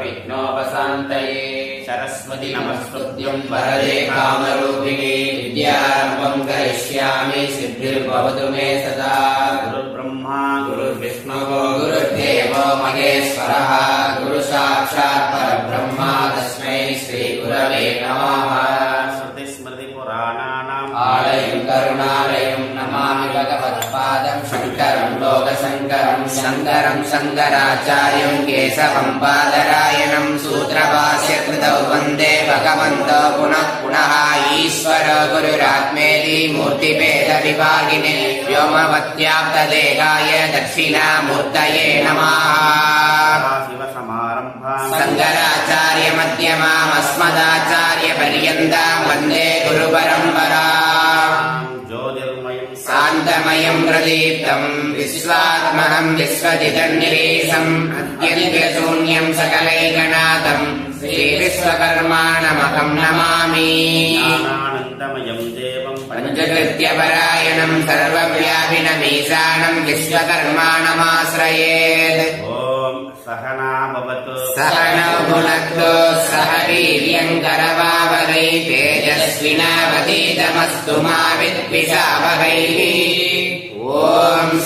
सर्वविघ्नोपशान्तये सरस्वती नमस्तुभ्यं वरदे कामरूपिणे विद्यारम्भं करिष्यामि सिद्धिर्भवतु मे सदा। गुरुर्ब्रह्मा गुरुर्विष्णुः गुरुर्देवो महेश्वरः गुरुसाक्षात् परब्रह्म तस्मै श्रीगुरवे नमः। श्रुतिस्मृतिपुराणानाम् आलयं करुणालयं नमामि भगवत्पादं शङ्करं लोकशङ्करं शङ्करं शङ्कराचार्यं केशवं बादरायणं सूत्रभाष्यकृतौ वन्दे भगवन्तौ पुनः पुनः। ईश्वर गुरुरात्मेति मूर्तिभेदविभागिने व्योमवत्याप्तदेहाय दक्षिणामूर्तये नमः। शङ्कराचार्य मध्यमाम् अस्मदाचार्य पर्यन्तां वन्दे गुरुपरम्पराम्। शान्तमयं प्रदीप्तं विश्वात्महं विश्वजितनिरीशम् अत्यन्तशून्यं सकलैकनाथं श्रीविश्वकर्माणमहं नमामि। पञ्चकृत्यपरायणं सर्वव्यापिनमीशानं विश्वकर्माणमाश्रयेत्। सहनौ भुनक्तु सह वीर्यं करवावहै तेजस्विनावधीतमस्तु मा विद्विषावहैः। ॐ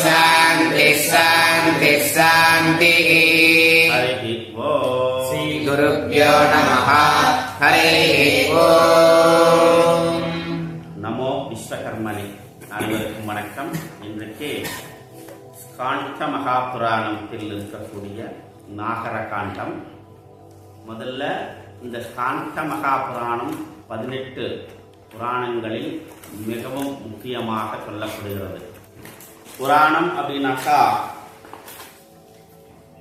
शान्तिः शान्तिः शान्तिः। श्रीगुरुभ्यो नमः। हरिः ओम्। நமோ விஸ்வகர்மனே. அனைவருக்கும் வணக்கம். இன்றைக்கு காண்ட மகாபுராணத்தில் இருக்கக்கூடிய நாகர காண்டம். முதல்ல இந்த காண்ட மகாபுராணம் 18 புராணங்களில் மிகவும் முக்கியமாக சொல்லப்படுகிறது. புராணம் அப்படின்னாக்கா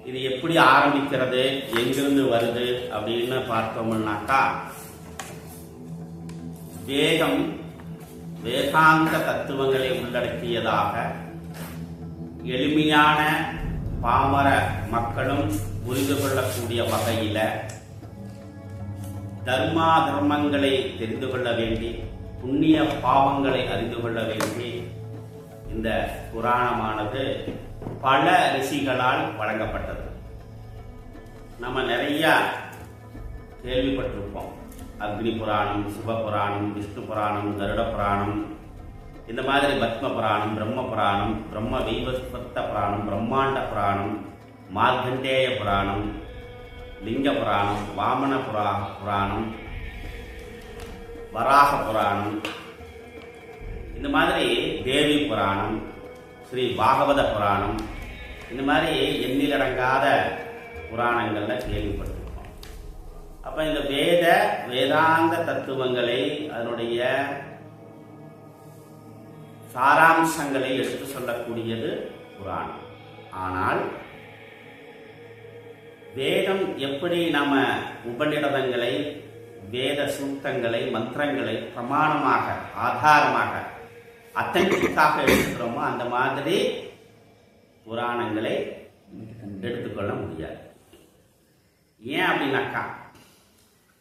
இது எப்படி ஆரம்பிக்கிறது, எங்கிருந்து வருது அப்படின்னு பார்த்தோம்னாக்கா, வேதாந்த தத்துவங்களை உள்ளடக்கியதாக எளிமையான பாமர மக்களும் புரிந்து கொள்ளக்கூடிய வகையில தர்மா தர்மங்களை தெரிந்து கொள்ள வேண்டி, புண்ணிய பாவங்களை அறிந்து கொள்ள வேண்டி இந்த புராணமானது பல ரிஷிகளால் வழங்கப்பட்டது. நம்ம நிறைய கேள்விப்பட்டிருப்போம். அக்னி புராணம், சிவ புராணம், விஷ்ணு புராணம், கருட புராணம், இந்த மாதிரி பத்ம புராணம், பிரம்ம புராணம், பிரம்ம வைவஸ்வத்த புராணம், பிரம்மாண்ட புராணம், மார்கண்டேய புராணம், லிங்க புராணம், வாமன புராணம், வராக புராணம், இந்த மாதிரி தேவி புராணம், ஸ்ரீ பாகவத புராணம், இந்த மாதிரி எண்ணிலடங்காத புராணங்கள்ல கேள்விப்பட்டிருக்கோம். அப்ப இந்த வேதாந்த தத்துவங்களை, அதனுடைய சாராம்சங்களை எடுத்து சொல்லக்கூடியது புராணம். ஆனால் வேதம் எப்படி நாம உபநிடதங்களை, வேத சூக்தங்களை, மந்திரங்களை பிரமாணமாக, ஆதாரமாக, அத்தன்டிக்காக எடுத்துக்கிறோமோ அந்த மாதிரி புராணங்களை எடுத்துக்கொள்ள முடியாது. ஏன் அப்படின்னாக்கா,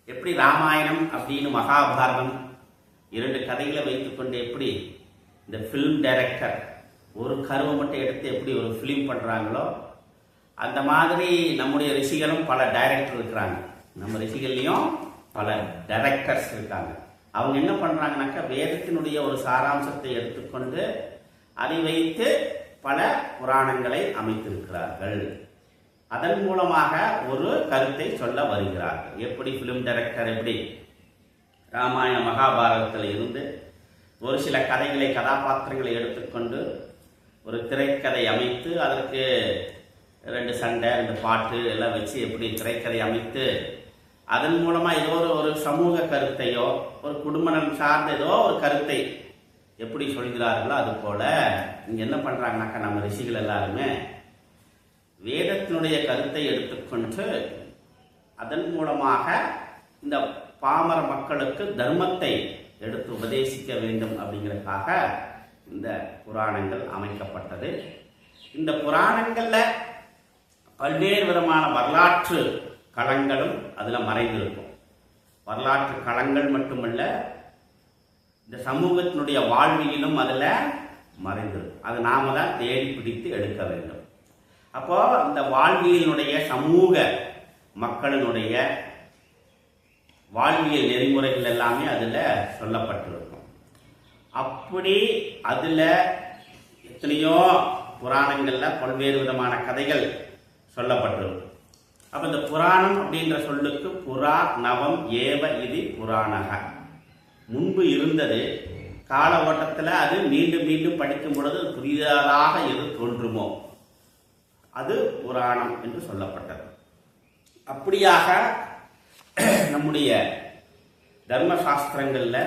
எப்படி ராமாயணம் அப்படின்னு மகாபாரதம் 2 கதைகளை வைத்துக்கொண்டு எப்படி இந்த ஃபிலிம் டைரக்டர் ஒரு கருவை மட்டும் எடுத்து எப்படி ஒரு ஃபிலிம் பண்றாங்களோ, அந்த மாதிரி நம்முடைய ரிஷிகளும் பல டைரக்டர் இருக்கிறாங்க. நம்ம ரிஷிகள்லையும் பல டைரக்டர்ஸ் இருக்காங்க. அவங்க என்ன பண்றாங்கன்னாக்கா, வேதத்தினுடைய ஒரு சாராம்சத்தை எடுத்துக்கொண்டு அதை வைத்து பல புராணங்களை அமைத்திருக்கிறார்கள். அதன் மூலமாக ஒரு கருத்தை சொல்ல வருகிறார்கள். எப்படி பிலிம் டைரக்டர் எப்படி ராமாயண மகாபாரதத்தில் இருந்து ஒரு சில கதைகளை, கதாபாத்திரங்களை எடுத்துக்கொண்டு ஒரு திரைக்கதை அமைத்து அதற்கு 2 சண்டை, 2 பாட்டு எல்லாம் வச்சு எப்படி திரைக்கதை அமைத்து அதன் மூலமா ஏதோ ஒரு சமூக கருத்தையோ, ஒரு குடும்பம் சார்ந்த ஏதோ ஒரு கருத்தை எப்படி சொல்கிறார்களோ, அது போல இங்க என்ன பண்றாங்கனாக்கா, நம்ம ரிஷிகள் எல்லாருமே வேதத்தினுடைய கருத்தை எடுத்துக்கொண்டு அதன் மூலமாக இந்த பாமர மக்களுக்கு தர்மத்தை எடுத்து உபதேசிக்க வேண்டும் அப்படிங்கிறதுக்காக இந்த புராணங்கள் அமைக்கப்பட்டது. இந்த புராணங்கள்ல பல்வேறு விதமான வரலாற்று களங்களும் அதுல மறைந்திருக்கும். வரலாற்று களங்கள் மட்டுமல்ல, இந்த சமூகத்தினுடைய வாழ்வியலும் அதுல மறைந்திருக்கும். அது நாம தான் தேடி பிடித்து எடுக்க வேண்டும். அப்போ இந்த வாழ்வியலினுடைய சமூக மக்களினுடைய வாழ்வியல் நெறிமுறைகள் எல்லாமே அதில் சொல்லப்பட்டிருக்கும். அப்படி அதில் எத்தனையோ புராணங்களில் பல்வேறு விதமான கதைகள் சொல்லப்பட்டிருக்கும். அப்போ இந்த புராணம் அப்படின்ற சொல்லுக்கு புரா நவம் ஏவ இது புராணக, முன்பு இருந்தது, கால ஓட்டத்தில் அது மீண்டும் மீண்டும் படிக்கும் பொழுது புதியதாக எது தோன்றுமோ அது புராணம் என்று சொல்லப்பட்டது. அப்படியாக நம்முடைய தர்மசாஸ்திரங்கள்ல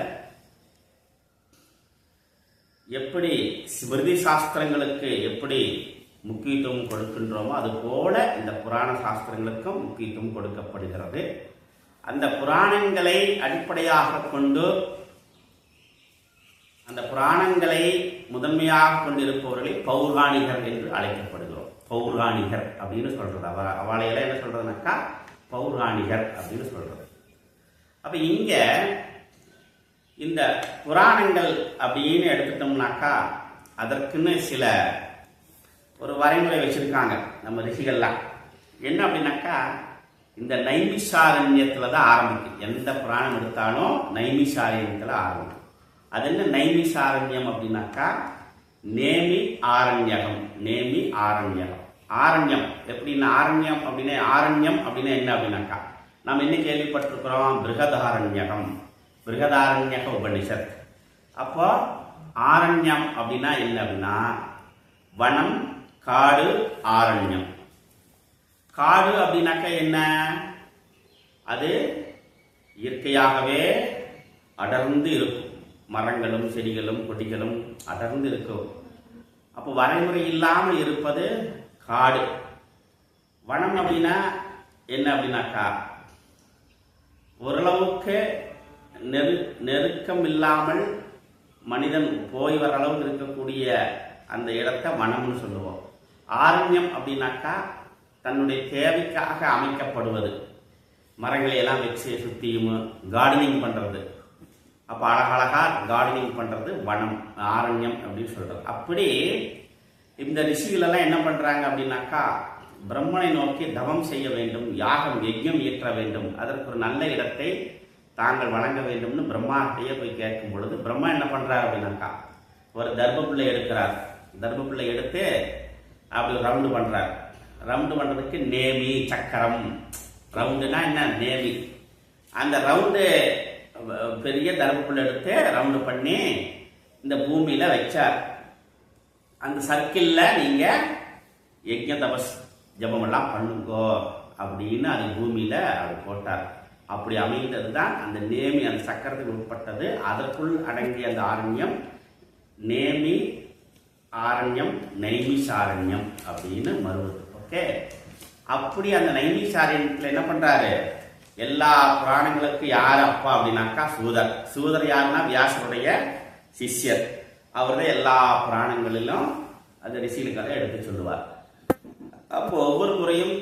எப்படி ஸ்மிருதி சாஸ்திரங்களுக்கு எப்படி முக்கியத்துவம் கொடுக்கின்றோமோ அது போல இந்த புராண சாஸ்திரங்களுக்கும் முக்கியத்துவம் கொடுக்கப்படுகிறது. அந்த புராணங்களை அடிப்படையாக கொண்டு அந்த புராணங்களை முதன்மையாக கொண்டிருப்பவர்களை பௌராணிகர் என்று அழைக்கப்படுகிறோம். பௌராணிகர் அப்படின்னு சொல்றது, அவளையெல்லாம் என்ன சொல்றதுனாக்கா பௌராணிகர் அப்படின்னு சொல்றது. அப்ப இங்க இந்த புராணங்கள் அப்படின்னு எடுத்துட்டோம்னாக்கா அதற்குன்னு சில ஒரு வரைமுறை வச்சிருக்காங்க நம்ம ரிஷிகள்லாம். என்ன அப்படின்னாக்கா இந்த நைமிஷாரண்யத்துல தான் ஆரம்பிக்கும். எந்த புராணம் எடுத்தாலும் நைமிஷாரண்யத்துல ஆரம்பிக்கும். அது என்ன நைமிஷாரண்யம் அப்படின்னாக்கா நேமி ஆரண்யகம். நேமி ஆரண்யகம். ஆரண்யம் எப்படின்னா ஆரண்யம் அப்படின்னா என்ன அப்படின்னாக்கா நாம் என்ன கேள்விப்பட்டிருக்கிறோம், பிருகதாரண்யகம், பிருகதாரண்யக உபனிஷத். அப்போ ஆரண்யம் அப்படின்னா என்ன அப்படின்னா வனம், காடு, ஆரண்யம். காடு அப்படின்னாக்கா என்ன, அது இயற்கையாகவே அடர்ந்து இருக்கும், மரங்களும் செடிகளும் கொடிகளும் அடர்ந்து இருக்கும். அப்போ வரைமுறை இல்லாமல் இருப்பது காடு. வனம் அப்படின்னா என்ன அப்படின்னாக்கா ஓரளவுக்கு நெருக்கம் இல்லாமல் மனிதன் போய் வர அளவுக்கு இருக்கக்கூடிய அந்த இடத்த வனம்னு சொல்லுவோம். ஆரண்யம் அப்படின்னாக்கா தன்னுடைய தேவைக்காக அமைக்கப்படுவது, மரங்களை எல்லாம் வச்சு சுத்தியும் கார்டனிங் பண்றது. அப்ப அழகழகா கார்டனிங் பண்றது வனம், ஆரண்யம் அப்படின்னு சொல்றது. அப்படி இந்த ரிஷிகள் எல்லாம் என்ன பண்றாங்க அப்படின்னாக்கா பிரம்மனை நோக்கி தவம் செய்ய வேண்டும், யாகம் யஜ்யம் இயற்ற வேண்டும், அதற்கு ஒரு நல்ல இடத்தை தாங்கள் வழங்க வேண்டும்னு பிரம்மாட்டையே போய் கேட்கும் பொழுது பிரம்மா என்ன பண்றாரு அப்படின்னாக்கா ஒரு தர்மப்புள்ளை எடுக்கிறார். தர்மப்புள்ளை எடுத்து அப்படி ரவுண்டு பண்றார். ரவுண்டு பண்றதுக்கு நேமி சக்கரம். ரவுண்டுனா என்ன, நேமி. அந்த ரவுண்டு பெரிய தர்மப்புள்ளை எடுத்து ரவுண்டு பண்ணி இந்த பூமியில வச்சார். அந்த சர்க்கிள்ல நீங்க யஜ்ஞ தபஸ் ஜபம் எல்லாம் பண்ணுங்கோ அப்படின்னு அது பூமியில அது போட்டார். அப்படி அமைந்தது தான் அந்த நேமி, அந்த சக்கரத்துக்கு உட்பட்டது. அதற்குள் அடங்கிய அந்த ஆரண்யம் நேமி ஆரண்யம், நைமிஷாரண்யம் அப்படின்னு மறுவது. ஓகே, அப்படி அந்த நைமிஷாரண்யத்துல என்ன பண்றாரு, எல்லா புராணங்களுக்கு யார் அப்பா அப்படின்னாக்கா சூதர். சூதர் யாருன்னா வியாசருடைய சிஷ்யர். அவர்தான் எல்லா புராணங்களிலும் அந்த ரிஷிகளுக்காக எடுத்து சொல்லுவார். அப்போ ஒவ்வொரு முறையும்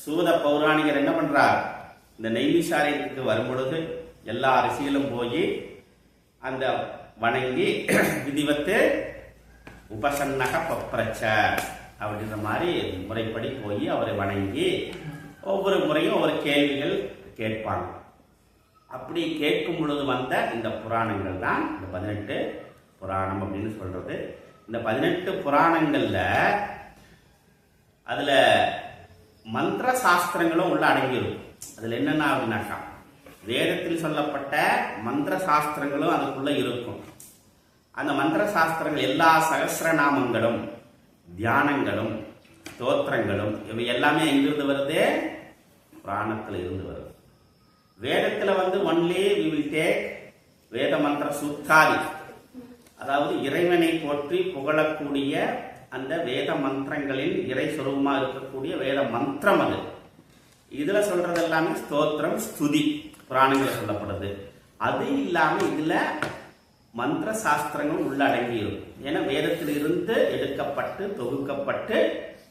சூத பௌராணிகர் என்ன பண்றார், இந்த நைமிஷாரண்யத்துக்கு வரும் பொழுது எல்லா ரிஷிகளும் போய் அந்த வணங்கி விதிவத்து உபசன்னக பப்ரச்ச அப்படின்ற மாதிரி முறைப்படி போய் அவரை வணங்கி ஒவ்வொரு முறையும் ஒவ்வொரு கேள்விகள் கேட்பாங்க. அப்படி கேட்கும் பொழுது வந்த இந்த புராணங்கள் தான் இந்த 18 புராணம் அப்படின்னு சொல்றது. இந்த 18 புராணங்கள்ல அதுல மந்திர சாஸ்திரங்களும் உள்ள அடங்கியிருக்கும். அதுல என்னன்னா அப்படின்னாக்கா வேதத்தில் சொல்லப்பட்ட மந்திர சாஸ்திரங்களும் அதுக்குள்ள இருக்கும். அந்த மந்திர சாஸ்திரங்கள் எல்லா சகஸ்ரநாமங்களும் தியானங்களும் ஸ்தோத்திரங்களும் இவை எல்லாமே எங்கிருந்து வருது, புராணத்துல இருந்து வருது. வேதத்துல ஒன்லி we will take வேத மந்திர சூத்தாதி, அதாவது இறைவனை போற்றி புகழக்கூடிய அந்த வேத மந்திரங்களின் இறை சொரூபமா இருக்கக்கூடிய வேத மந்திரம். அது இதுல சொல்றது எல்லாமே ஸ்தோத்திரம் ஸ்துதி புராணங்களை சொல்லப்படுது. அது இல்லாம இதுல மந்திர சாஸ்திரங்கள் உள்ளடங்கி இருக்கும். ஏன்னா வேதத்தில் இருந்து எடுக்கப்பட்டு தொகுக்கப்பட்டு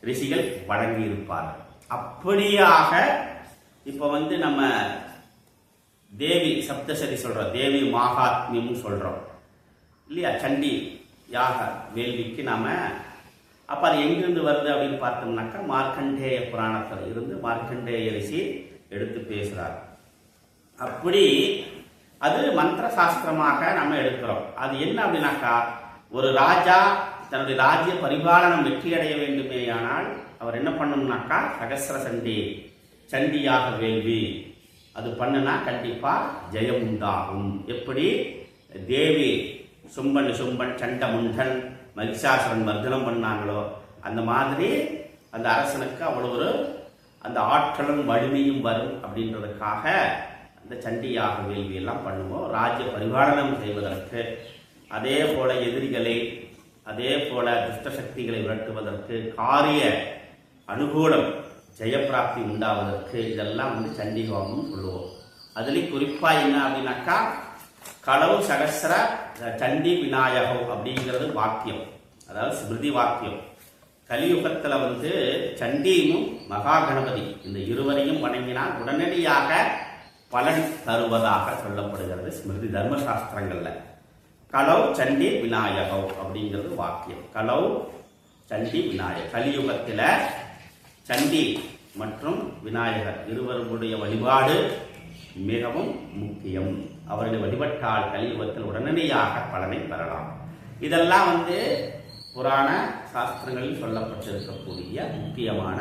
ரிஷிகள் வழங்கி இருப்பார்கள். அப்படியாக இப்ப நம்ம தேவி சப்தசதி சொல்றோம், தேவி மகாத்மியம் சொல்றோம் இல்லையா, சண்டி யாக வேள்விக்கு நாம. அப்ப அது எங்கிருந்து வருது அப்படின்னு பார்த்தோம்னாக்கா மார்க்கண்டேய புராணத்துல இருந்து மார்க்கண்டேய ரிஷி எடுத்து பேசுறார். அப்படி அது மந்திர சாஸ்திரமாக நம்ம எடுக்கிறோம். அது என்ன அப்படின்னாக்கா, ஒரு ராஜா தன்னுடைய ராஜ்ய பரிபாலனம் வெற்றியடைய வேண்டுமேயானால் அவர் என்ன பண்ணணும்னாக்கா சகஸ்ர சண்டி, சண்டியாக வேள்வி அது பண்ணுனா கண்டிப்பா ஜெயம் உண்டாகும். எப்படி தேவி சும்பன் சண்டமுண்டன் மகிஷாசுரன் மர்தனம் பண்ணாங்களோ அந்த மாதிரி அந்த அரசனுக்கு அவ்வளவு அந்த ஆற்றலும் வலிமையும் வரும் அப்படின்றதுக்காக அந்த சண்டியாக வேள்வி எல்லாம் பண்ணுவோம் ராஜ்ய பரிபாலனம் செய்வதற்கு. அதே போல எதிரிகளை, அதே போல துஷ்ட சக்திகளை விரட்டுவதற்கு, காரிய அனுகூலம் ஜெயப்பிராப்தி உண்டாவதற்கு இதெல்லாம் சண்டி ஹோமம் சொல்லுவோம். அதுலேயும் குறிப்பா என்ன அப்படின்னாக்கா களவு சகஸ்ர சண்டி விநாயகம் அப்படிங்கிறது வாக்கியம், அதாவது ஸ்மிருதி வாக்கியம். கலியுகத்துல சண்டியும் மகா கணபதி இந்த இருவரையும் வணங்கினால் உடனடியாக பலன் தருவதாக சொல்லப்படுகிறது ஸ்மிருதி தர்மசாஸ்திரங்கள்ல. களவு சண்டி விநாயகம் அப்படிங்கிறது வாக்கியம். களவு சண்டி விநாயகர். கலியுகத்தில சண்டி மற்றும் விநாயகர் இருவருடைய வழிபாடு மிகவும் முக்கியம். அவர்களை வழிபட்டால் கலியுகத்தில் உடனடியாக பலனை பெறலாம். இதெல்லாம் புராண சாஸ்திரங்களில் சொல்லப்பட்டிருக்கக்கூடிய முக்கியமான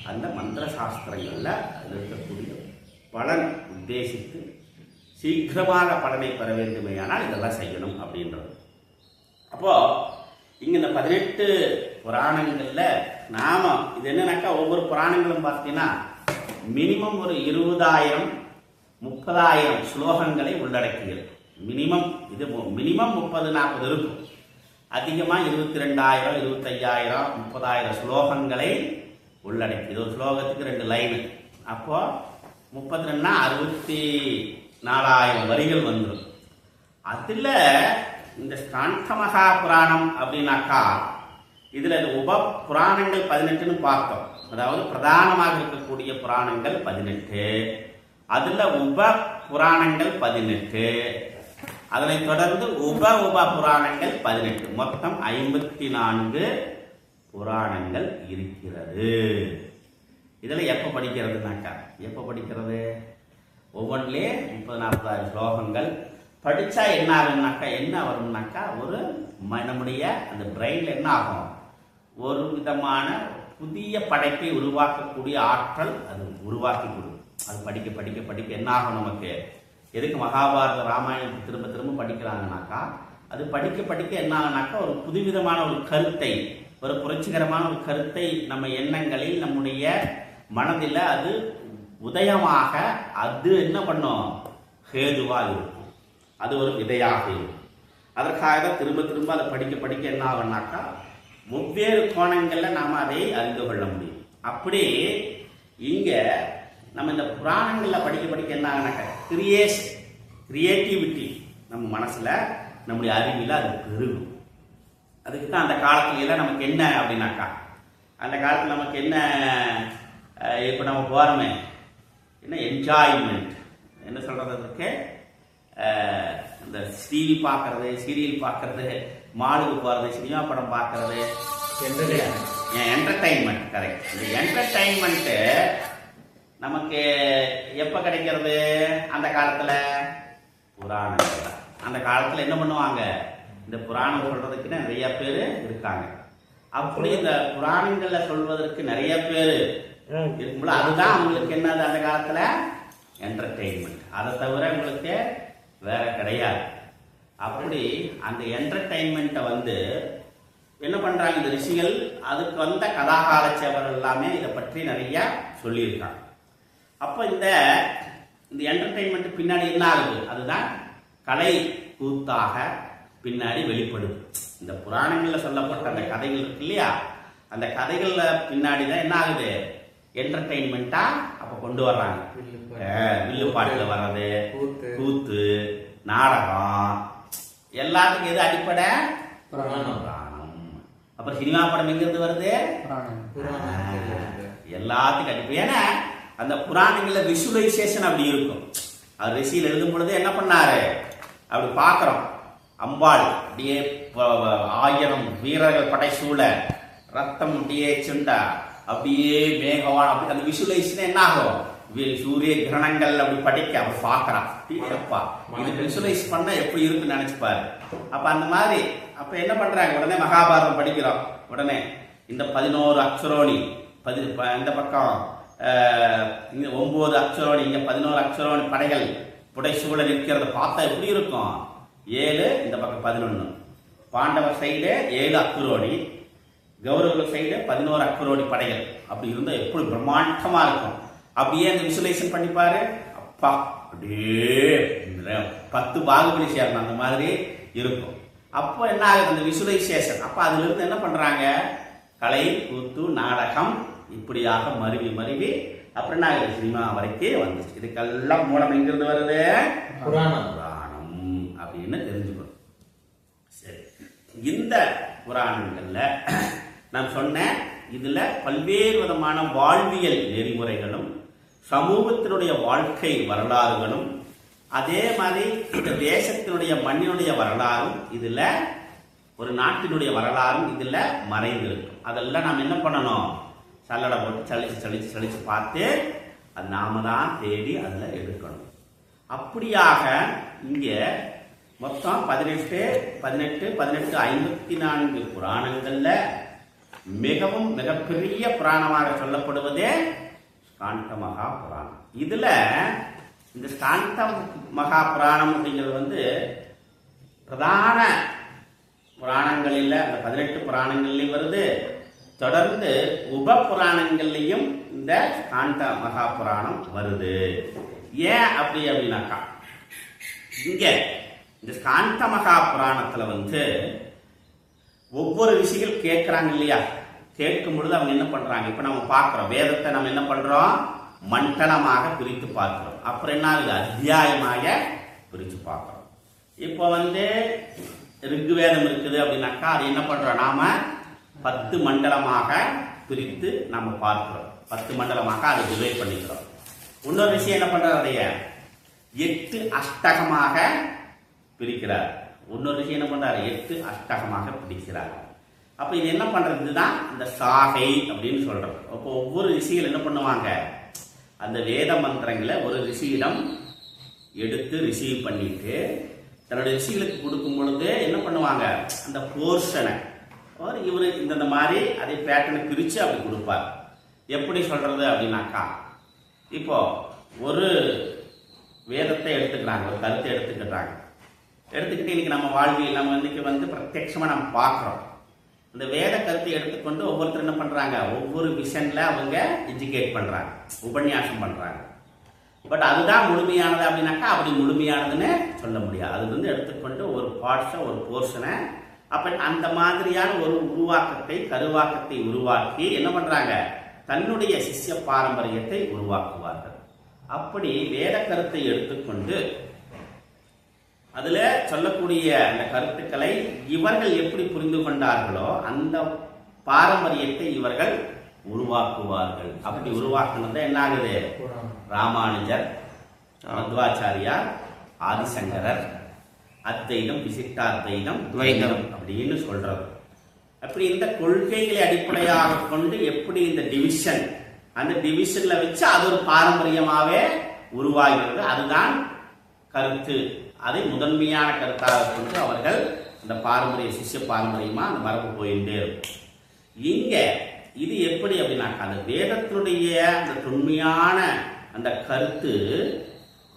அந்த மந்திர சாஸ்திரங்கள்ல இருக்கக்கூடிய பலன் உத்தேசித்து சீக்கிரமாக பலனை பெற வேண்டுமேயானால் இதெல்லாம் செய்யணும் அப்படின்றது. அப்போ இங்க இந்த 18 புராணங்கள்ல நாம இது என்னன்னாக்கா ஒவ்வொரு புராணங்களும் பார்த்தீங்கன்னா மினிமம் ஒரு 20,000 30,000 ஸ்லோகங்களை உள்ளடக்கியது. மினிமம் 30-40 இருக்கும். அதிகமா 22,000 25,000 30,000 ஸ்லோகங்களை உள்ளடக்கியது. ஒரு ஸ்லோகத்துக்கு 2 லைன். அப்போ 32னா 64,000 வரிகள் வந்துடும். அதுல இந்த ஸ்காந்த மகா புராணம் அப்படின்னாக்கா இதுல உப புராணங்கள் 18ன்னு பார்த்தோம். அதாவது பிரதானமாக இருக்கக்கூடிய புராணங்கள் 18, அதுல உப புராணங்கள் 18, அதனைத் தொடர்ந்து உப புராணங்கள் 18, மொத்தம் 54 புராணங்கள் இருக்கிறது. இதுல எப்ப படிக்கிறதுனாக்கா ஒவ்வொன்றிலே 30-40 ஸ்லோகங்கள் படிச்சா என்ன ஆகும்னாக்கா ஒரு நம்முடைய அந்த பிரெயின்ல என்ன ஆகும், ஒரு விதமான புதிய படைப்பை உருவாக்கக்கூடிய ஆற்றல் அது உருவாக்கி கொடுக்கும். அது படிக்க படிக்க படிக்க என்ன ஆகும், நமக்கு எதுக்கு மகாபாரத ராமாயணத்தை திரும்ப திரும்ப படிக்கிறாங்கனாக்கா அது படிக்க படிக்க என்ன ஆகுனாக்கா ஒரு புதுவிதமான ஒரு கருத்தை, ஒரு புரட்சிகரமான ஒரு கருத்தை நம்ம எண்ணங்களில் நம்முடைய மனதில் அது உதயமாக அது என்ன பண்ணும், ஹேதுவா இருக்கும். அது ஒரு விதையாக இருக்கும். அதற்காக திரும்ப திரும்ப அதை படிக்க படிக்க என்ன ஆகும்னாக்கா வெவ்வேறு கோணங்கள்ல நாம அதை அறிந்து கொள்ள முடியும். அப்படி இங்க நம்ம இந்த புராணங்கள்ல படிக்க படிக்க என்ன ஆகுனாக்கா கிரியேட்டிவிட்டி நம்ம மனசுல நம்முடைய அறிவில அது பெருகும். அதுக்கு தான் அந்த காலத்துல எல்லாம் நமக்கு என்ன அப்படின்னாக்கா, அந்த காலத்துல நமக்கு என்ன, இப்ப நம்ம போறோமே என்ன என்ஜாய்மெண்ட் என்ன சொல்றது, அதுக்கு இந்த டிவி பார்க்கறது, சீரியல் பார்க்கறது, மாலுக்கு போறது, சினிமா படம் பார்க்கறது, என்டர்டைன்மெண்ட். கரெக்ட். இந்த என்டர்டைன்மெண்ட் நமக்கு எப்ப கிடைக்கிறது, அந்த காலத்துல புராணங்கள். அந்த காலத்துல என்ன பண்ணுவாங்க, இந்த புராணம் சொல்றதுக்கு நிறைய பேரு இருக்காங்க. அப்படி இந்த புராணங்கள்ல சொல்வதற்கு நிறைய பேரு இருக்கும்போது அதுதான் அவங்களுக்கு என்னது அந்த காலத்துல என்டர்டைன்மெண்ட். அதை தவிர உங்களுக்கு வேற கிடையாது. அப்படி அந்த என்டர்டைன்மெண்ட்டை என்ன பண்றாங்க இந்த ரிஷிகள், அதுக்கு வந்த கதாகாலட்சேபர் எல்லாமே இதை பற்றி நிறைய சொல்லியிருக்காங்க. அப்ப இந்த என்டர்டைன்மெண்ட் பின்னாடி என்ன ஆகுது, அதுதான் கலை கூத்தாக பின்னாடி வெளிப்படுது. இந்த புராணங்கள்ல சொல்லப்பட்ட அந்த கதைகள் இருக்கு இல்லையா, அந்த கதைகள்ல பின்னாடிதான் என்ன ஆகுது, என்டர்டைன்மெண்டா அப்ப கொண்டு வர்றாங்க. வில்லு பாட்டுல வர்றது, கூத்து, நாடகம், எல்லாத்துக்கும் எது அடிப்படை, புராணம். அப்புறம் சினிமா படம் எங்க இருந்து வருது, எல்லாத்துக்கும் அடிப்படை. ஏன்னா அந்த புராணங்கள்ல விஷுவலைசேஷன் அப்படி இருக்கும். அது ரிஷியில் எழுதும் பொழுது என்ன பண்ணாரு, அப்படி பாக்குறோம், அம்பாள் அப்படியே 1000 வீரர்கள் படை சூழ, ரத்தம் அப்படியே சுண்டா, அப்படியே மேகவான் அப்படி அந்த விஷுவலைசேஷன் என்ன ஆகும், சூரிய கிரணங்கள் அப்படி படிக்க அப்படி பாக்குறான். இது விஷுவலைஸ் பண்ண எப்படி இருக்குன்னு நினைச்சுப்பாரு. அப்ப அந்த மாதிரி அப்ப என்ன பண்றாங்க, உடனே மகாபாரதம் படிக்கிறோம். உடனே இந்த 11 அக்ஷரோணி, இந்த பக்கம் 9 அக்ஷரோணி, இங்க 11 அக்ஷரோணி படைகள் புடைசூழ நிற்கிறத பார்த்தா எப்படி இருக்கும். 7 இந்த பக்கம் 11, பாண்டவர் சைடு 7 அக்ஷரோணி, கௌரவர்கள் சைடு 11 அக்ஷரோணி படைகள். அப்படி இருந்தா எப்படி பிரம்மாண்டமா இருக்கும். அப்படியே அந்த விசுவலைசேஷன் பண்ணிப்பாரு. அப்பா அப்படியே 10 பாகுபலி சேரணும் அந்த மாதிரி இருக்கும். அப்போ என்ன ஆகுது அந்த விசுவலைசேஷன். அப்ப அதுல இருந்து என்ன பண்றாங்க, கலை கூத்து நாடகம் இப்படியாக மருவி மருவி அப்புறம் என்ன ஆகுது, சினிமா வரைக்கும் வந்துச்சு. இதுக்கெல்லாம் மூலம் எங்கிருந்து வருது, புராணம் அப்படின்னு தெரிஞ்சுக்கணும். சரி, இந்த புராணங்கள்ல நான் சொன்னேன், இதுல பல்வேறு விதமான வாழ்வியல் நெறிமுறைகளும் சமூகத்தினுடைய வாழ்க்கை வரலாறுகளும் அதே மாதிரி இந்த தேசத்தினுடைய மண்ணினுடைய வரலாறும் இதுல ஒரு நாட்டினுடைய வரலாறும் இதுல மறைந்திருக்கும். அதெல்லாம் நாம் என்ன பண்ணணும், சல்லடை போட்டு சளிச்சு சளிச்சு சளிச்சு பார்த்து அது நாம தான் தேடி அதுல எடுக்கணும். அப்படியாக இங்க மொத்தம் 18 54 புராணங்கள்ல மிகவும் மிகப்பெரிய புராணமாக சொல்லப்படுவதே ஸ்காந்த மகா புராணம். இதுல இந்த ஸ்காந்த மகா புராணம் அப்படிங்கிறது பிரதான புராணங்களில் அந்த 18 புராணங்கள்லையும் வருது. தொடர்ந்து உப புராணங்கள்லையும் இந்த ஸ்காந்த மகா புராணம் வருது. ஏன் அப்படின்னாக்கா, இங்க இந்த ஸ்காந்த மகா புராணத்துல ஒவ்வொரு ரிஷிகள் கேட்கிறாங்க இல்லையா, கேட்கும் பொழுது அவங்க என்ன பண்றாங்க, இப்ப நம்ம பார்க்கிறோம் வேதத்தை நம்ம என்ன பண்றோம், மண்டலமாக பிரித்து பார்க்கிறோம். அப்புறம் என்ன ஆகுது, அத்தியாயமாக பிரித்து பார்க்கிறோம். இப்போ ரிக்வேதம் இருக்குது அப்படின்னாக்கா அது என்ன பண்றோம், நாம 10 மண்டலமாக பிரித்து நம்ம பார்க்கிறோம். 10 மண்டலமாக அதை டிவைட் பண்ணிக்கிறோம். இன்னொரு விஷயம் என்ன பண்றாரு, அதைய 8 அஷ்டகமாக பிரிக்கிறார். இன்னொரு விஷயம் என்ன பண்றாரு, 8 அஷ்டகமாக பிரிக்கிறார். அப்ப இது என்ன பண்றதுதான் இந்த சாகை அப்படின்னு சொல்றோம். அப்போ ஒவ்வொரு ரிஷிகள் என்ன பண்ணுவாங்க, அந்த வேத மந்திரங்களை ஒரு ரிஷியிடம் எடுத்து ரிசீவ் பண்ணிட்டு தன்னுடைய ரிஷிகளுக்கு கொடுக்கும் பொழுது என்ன பண்ணுவாங்க, அந்த போர்ஷனை இவரு இந்த மாதிரி அதை பேட்டர்னை பிரிச்சு அப்படி கொடுப்பார். எப்படி சொல்றது அப்படின்னாக்கா, இப்போ ஒரு வேதத்தை எடுத்துக்கிறாங்க, ஒரு கருத்தை எடுத்துக்கிட்டாங்க. எடுத்துக்கிட்டு இன்னைக்கு நம்ம வாழ்வியல் நம்ம இன்னைக்கு பிரத்யட்சமா நம்ம பார்க்கிறோம். இந்த வேத கருத்தை எடுத்துக்கொண்டு ஒவ்வொருத்தர் என்ன பண்றாங்க, ஒவ்வொரு விஷன்ல அவங்க எஜுகேட் பண்றாங்க, உபன்யாசம் பண்றாங்க. பட் அதுதான் முழுமையானது அப்படின்னாக்கா அப்படி முழுமையானதுன்னு சொல்ல முடியாது. அது எடுத்துக்கொண்டு ஒரு பார்ட்ஸை ஒரு போர்ஷனை அப்ப அந்த மாதிரியான ஒரு உருவாக்கத்தை கருவாக்கத்தை உருவாக்கி என்ன பண்றாங்க, தன்னுடைய சிஷ்ய பாரம்பரியத்தை உருவாக்குவார்கள். அப்படி வேத கருத்தை எடுத்துக்கொண்டு அதுல சொல்லக்கூடிய அந்த கருத்துக்களை இவர்கள் எப்படி புரிந்து கொண்டார்களோ அந்த பாரம்பரியத்தை இவர்கள் உருவாக்குவார்கள். அப்படி உருவாக்குனது என்ன ஆகுது, ராமானுஜர், மத்வாச்சாரியார், ஆதிசங்கரர், அத்வைதம், விசிஷ்டாத்வைதம், துவைதம் அப்படின்னு சொல்றது. அப்படி இந்த கொள்கைகளை அடிப்படையாக கொண்டு எப்படி இந்த டிவிஷன், அந்த டிவிஷன்ல வச்சு அது ஒரு பாரம்பரியமாவே உருவாகிறது. அதுதான் கருத்து. அதை முதன்மையான கருத்தாக கொண்டு அவர்கள் இந்த பாரம்பரிய சிஷ்ய பாரம்பரியமா அந்த மரபு போயிட்டே இருக்கும். இங்க இது எப்படி அப்படின்னாக்கா, அந்த வேதத்தினுடைய அந்த தொன்மையான அந்த கருத்து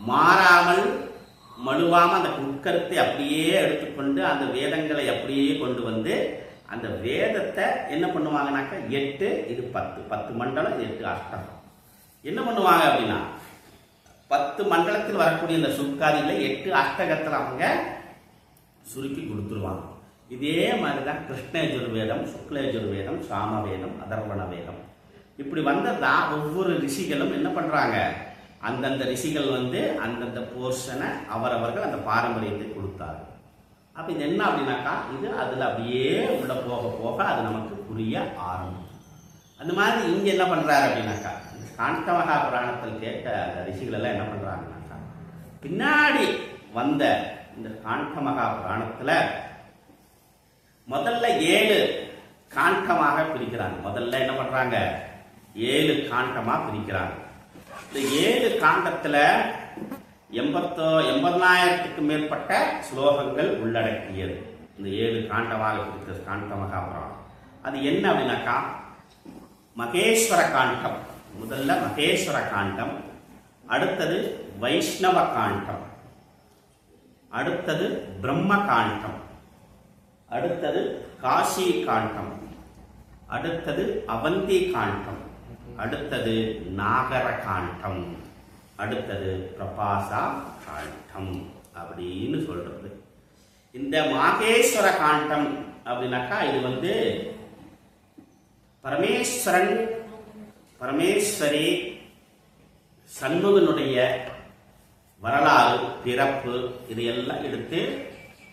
மாறாமல் மழுவாம அந்த உட்கருத்தை அப்படியே எடுத்துக்கொண்டு அந்த வேதங்களை அப்படியே கொண்டு அந்த வேதத்தை என்ன பண்ணுவாங்கனாக்கா 8 இது 10 மண்டலம், 8 அஷ்டகம். என்ன பண்ணுவாங்க அப்படின்னா 10 மண்டலத்தில் வரக்கூடிய இந்த சுக்காதிகளை 8 அஷ்டகத்தில் அவங்க சுருக்கி கொடுத்துருவாங்க. இதே மாதிரிதான் கிருஷ்ணயஜுர்வேதம், சுக்லயஜுர்வேதம், சாமவேதம், அதர்வண வேதம் இப்படி வந்ததான் ஒவ்வொரு ரிஷிகளும் என்ன பண்றாங்க, அந்தந்த ரிஷிகள் அந்தந்த போர்ஷனை அவரவர்கள் அந்த பாரம்பரியத்தை கொடுத்தார்கள். அப்ப இது என்ன அப்படின்னாக்கா, இது அதுல அப்படியே உள்ள போக போக அது நமக்கு புரிய ஆரம்பிக்கும். அந்த மாதிரி இங்க என்ன பண்றாரு அப்படின்னாக்கா, ஸ்காந்த மகா புராணத்தில் கேட்ட அந்த ரிஷிகள் எல்லாம் என்ன பண்றாங்கன்னாக்கா, பின்னாடி வந்த இந்த ஸ்காந்த மகா புராணத்துல முதல்ல 7 காண்டமாக பிரிக்கிறாங்க. முதல்ல என்ன பண்றாங்க, 7 காண்டமா பிரிக்கிறாங்க. இந்த 7 காண்டத்துல 80,000க்கும் மேற்பட்ட ஸ்லோகங்கள் உள்ளடக்கியது இந்த 7 காண்டமாக பிரித்த காண்ட மகாபுராணம். அது என்ன அப்படின்னாக்கா, மகேஸ்வர காண்டம். முதல்ல மகேஸ்வர காண்டம், அடுத்தது வைஷ்ணவ காண்டம், அடுத்தது பிரம்ம காண்டம், அடுத்தது காசி காண்டம், அடுத்தது அவந்தி காண்டம், அடுத்தது நாகர காண்டம், அடுத்தது பிரபாசா காண்டம் அப்படின்னு சொல்றது. இந்த மாகேஸ்வர காண்டம் அப்படின்னாக்கா இது பரமேஸ்வரன் பரமேஸ்வரி சண்முகனுடைய வரலாறு, பிறப்பு, இது எல்லாம் எடுத்து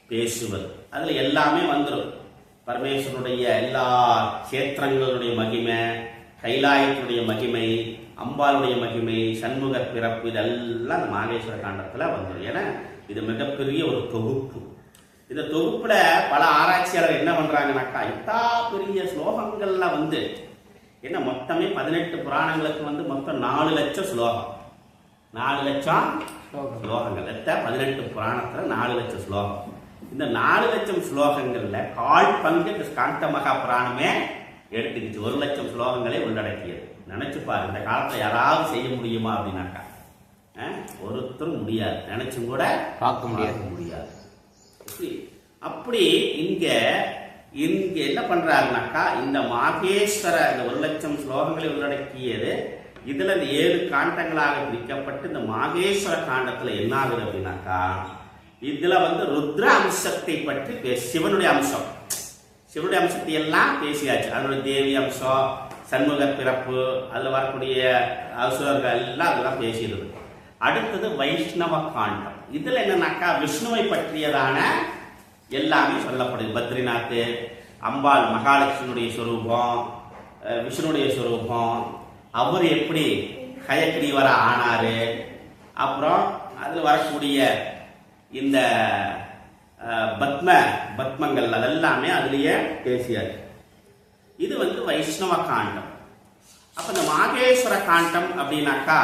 பேசுவது. அதுல எல்லாமே வந்துடும். பரமேஸ்வரனுடைய எல்லா கஷேத்திரங்களுடைய மகிமை, கைலாயத்தினுடைய மகிமை, அம்பாளுடைய மகிமை, சண்முக பிறப்பு, இதெல்லாம் அந்த மாகேஸ்வர காண்டத்துல வந்துடும். ஏன்னா இது மிகப்பெரிய ஒரு தொகுப்பு. இந்த தொகுப்புல பல ஆராய்ச்சியாளர் என்ன பண்றாங்கன்னாக்கா, இத்தா பெரிய ஸ்லோகங்கள்ல என்ன மொத்தமே 18 புராணங்களுக்கு மொத்தம் 4 லட்சம் ஸ்லோகம். 4 லட்சம் ஸ்லோகங்கள். 18 புராணத்துல 4 லட்சம் ஸ்லோகம். இந்த 4 லட்சம் ஸ்லோகங்கள்ல 1/4 பங்கு இந்த காண்ட மகா புராணமே எடுத்துக்கிச்சு. 1 லட்சம் ஸ்லோகங்களே உள்ளடக்கியது. நினைச்சு பாரு, இந்த காலத்துல யாராவது செய்ய முடியுமா அப்படின்னாக்கா ஒருத்தரும் முடியாது. நினைச்சும் கூட பார்க்க முடியாது. அப்படி இங்க என்ன பண்றாருனாக்கா, இந்த மாகேஸ்வர இந்த 1 லட்சம் ஸ்லோகங்களை உள்ளடக்கியது இதுல இந்த 7 காண்டங்களாக பிரிக்கப்பட்டு இந்த மாகேஸ்வர காண்டத்துல என்ன ஆகுது அப்படின்னாக்கா, இதுல ருத்ர அம்சத்தை பற்றி சிவனுடைய அம்சம், சிவனுடைய அம்சத்தை எல்லாம் பேசியாச்சு. அதனுடைய தேவி அம்சம், சண்முக பிறப்பு, அதுல வரக்கூடிய அசுரர்கள் எல்லாம் அதெல்லாம் பேசிடுது. அடுத்தது வைஷ்ணவ காண்டம். இதுல என்னன்னாக்கா விஷ்ணுவை பற்றியதான எல்லாமே சொல்லப்படுது. பத்ரிநாத், அம்பாள் மகாலட்சுமியுடைய சொரூபம், விஷ்ணுடைய சொரூபம், அவர் எப்படி ஹயக்ரீவர ஆனாரு, அப்புறம் அதுல வரக்கூடிய இந்த பத்மங்கள் அதெல்லாமே அதுலயே பேசியாச்சு. இது வைஷ்ணவ காண்டம். அப்ப இந்த மாகேஸ்வர காண்டம் அப்படின்னாக்கா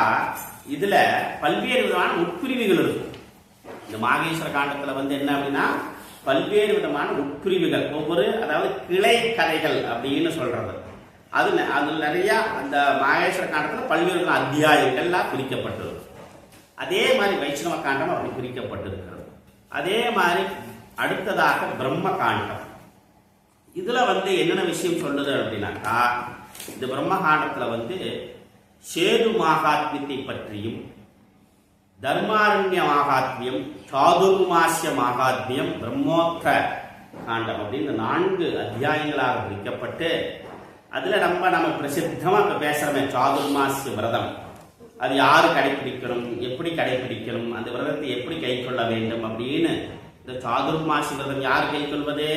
இதுல பல்வேறு விதமான உட்பிரிவுகள் இருக்கும். இந்த மாகேஸ்வர காண்டத்துல என்ன அப்படின்னா பல்வேறு விதமான உட்பிரிவுகள், ஒவ்வொரு அதாவது கிளை கதைகள் அப்படின்னு சொல்றது. அதுல நிறைய அந்த மாகேஸ்வர காண்டத்துல பல்வேறு அத்தியாயங்கள்லாம் பிரிக்கப்பட்டிருக்கு. அதே மாதிரி வைஷ்ணவ காண்டம் அப்படி பிரிக்கப்பட்டிருக்கிறது. அதே மாதிரி அடுத்ததாக பிரம்ம காண்டம். இதுல என்னென்ன விஷயம் சொல்லுது அப்படின்னாக்கா, இந்த பிரம்ம காண்டத்துல சேது மகாத்மியத்தை பற்றியும், தர்மாரண்ய மகாத்மியம், சாதுர்மாசிய மகாத்மியம், பிரம்மோத்தர காண்டம் அப்படின்னு 4 அத்தியாயங்களாக பிரிக்கப்பட்டு அதுல நம்ம பிரசித்தமா இப்ப பேசுறோமே சாதுர்மாசிய விரதம், அது யாரு கடைபிடிக்கணும், எப்படி கடைபிடிக்கணும், அந்த விரதத்தை எப்படி கை கொள்ள வேண்டும் அப்படின்னு இந்த சாதுர்மாசி விரதம் யார் கை கொள்வது?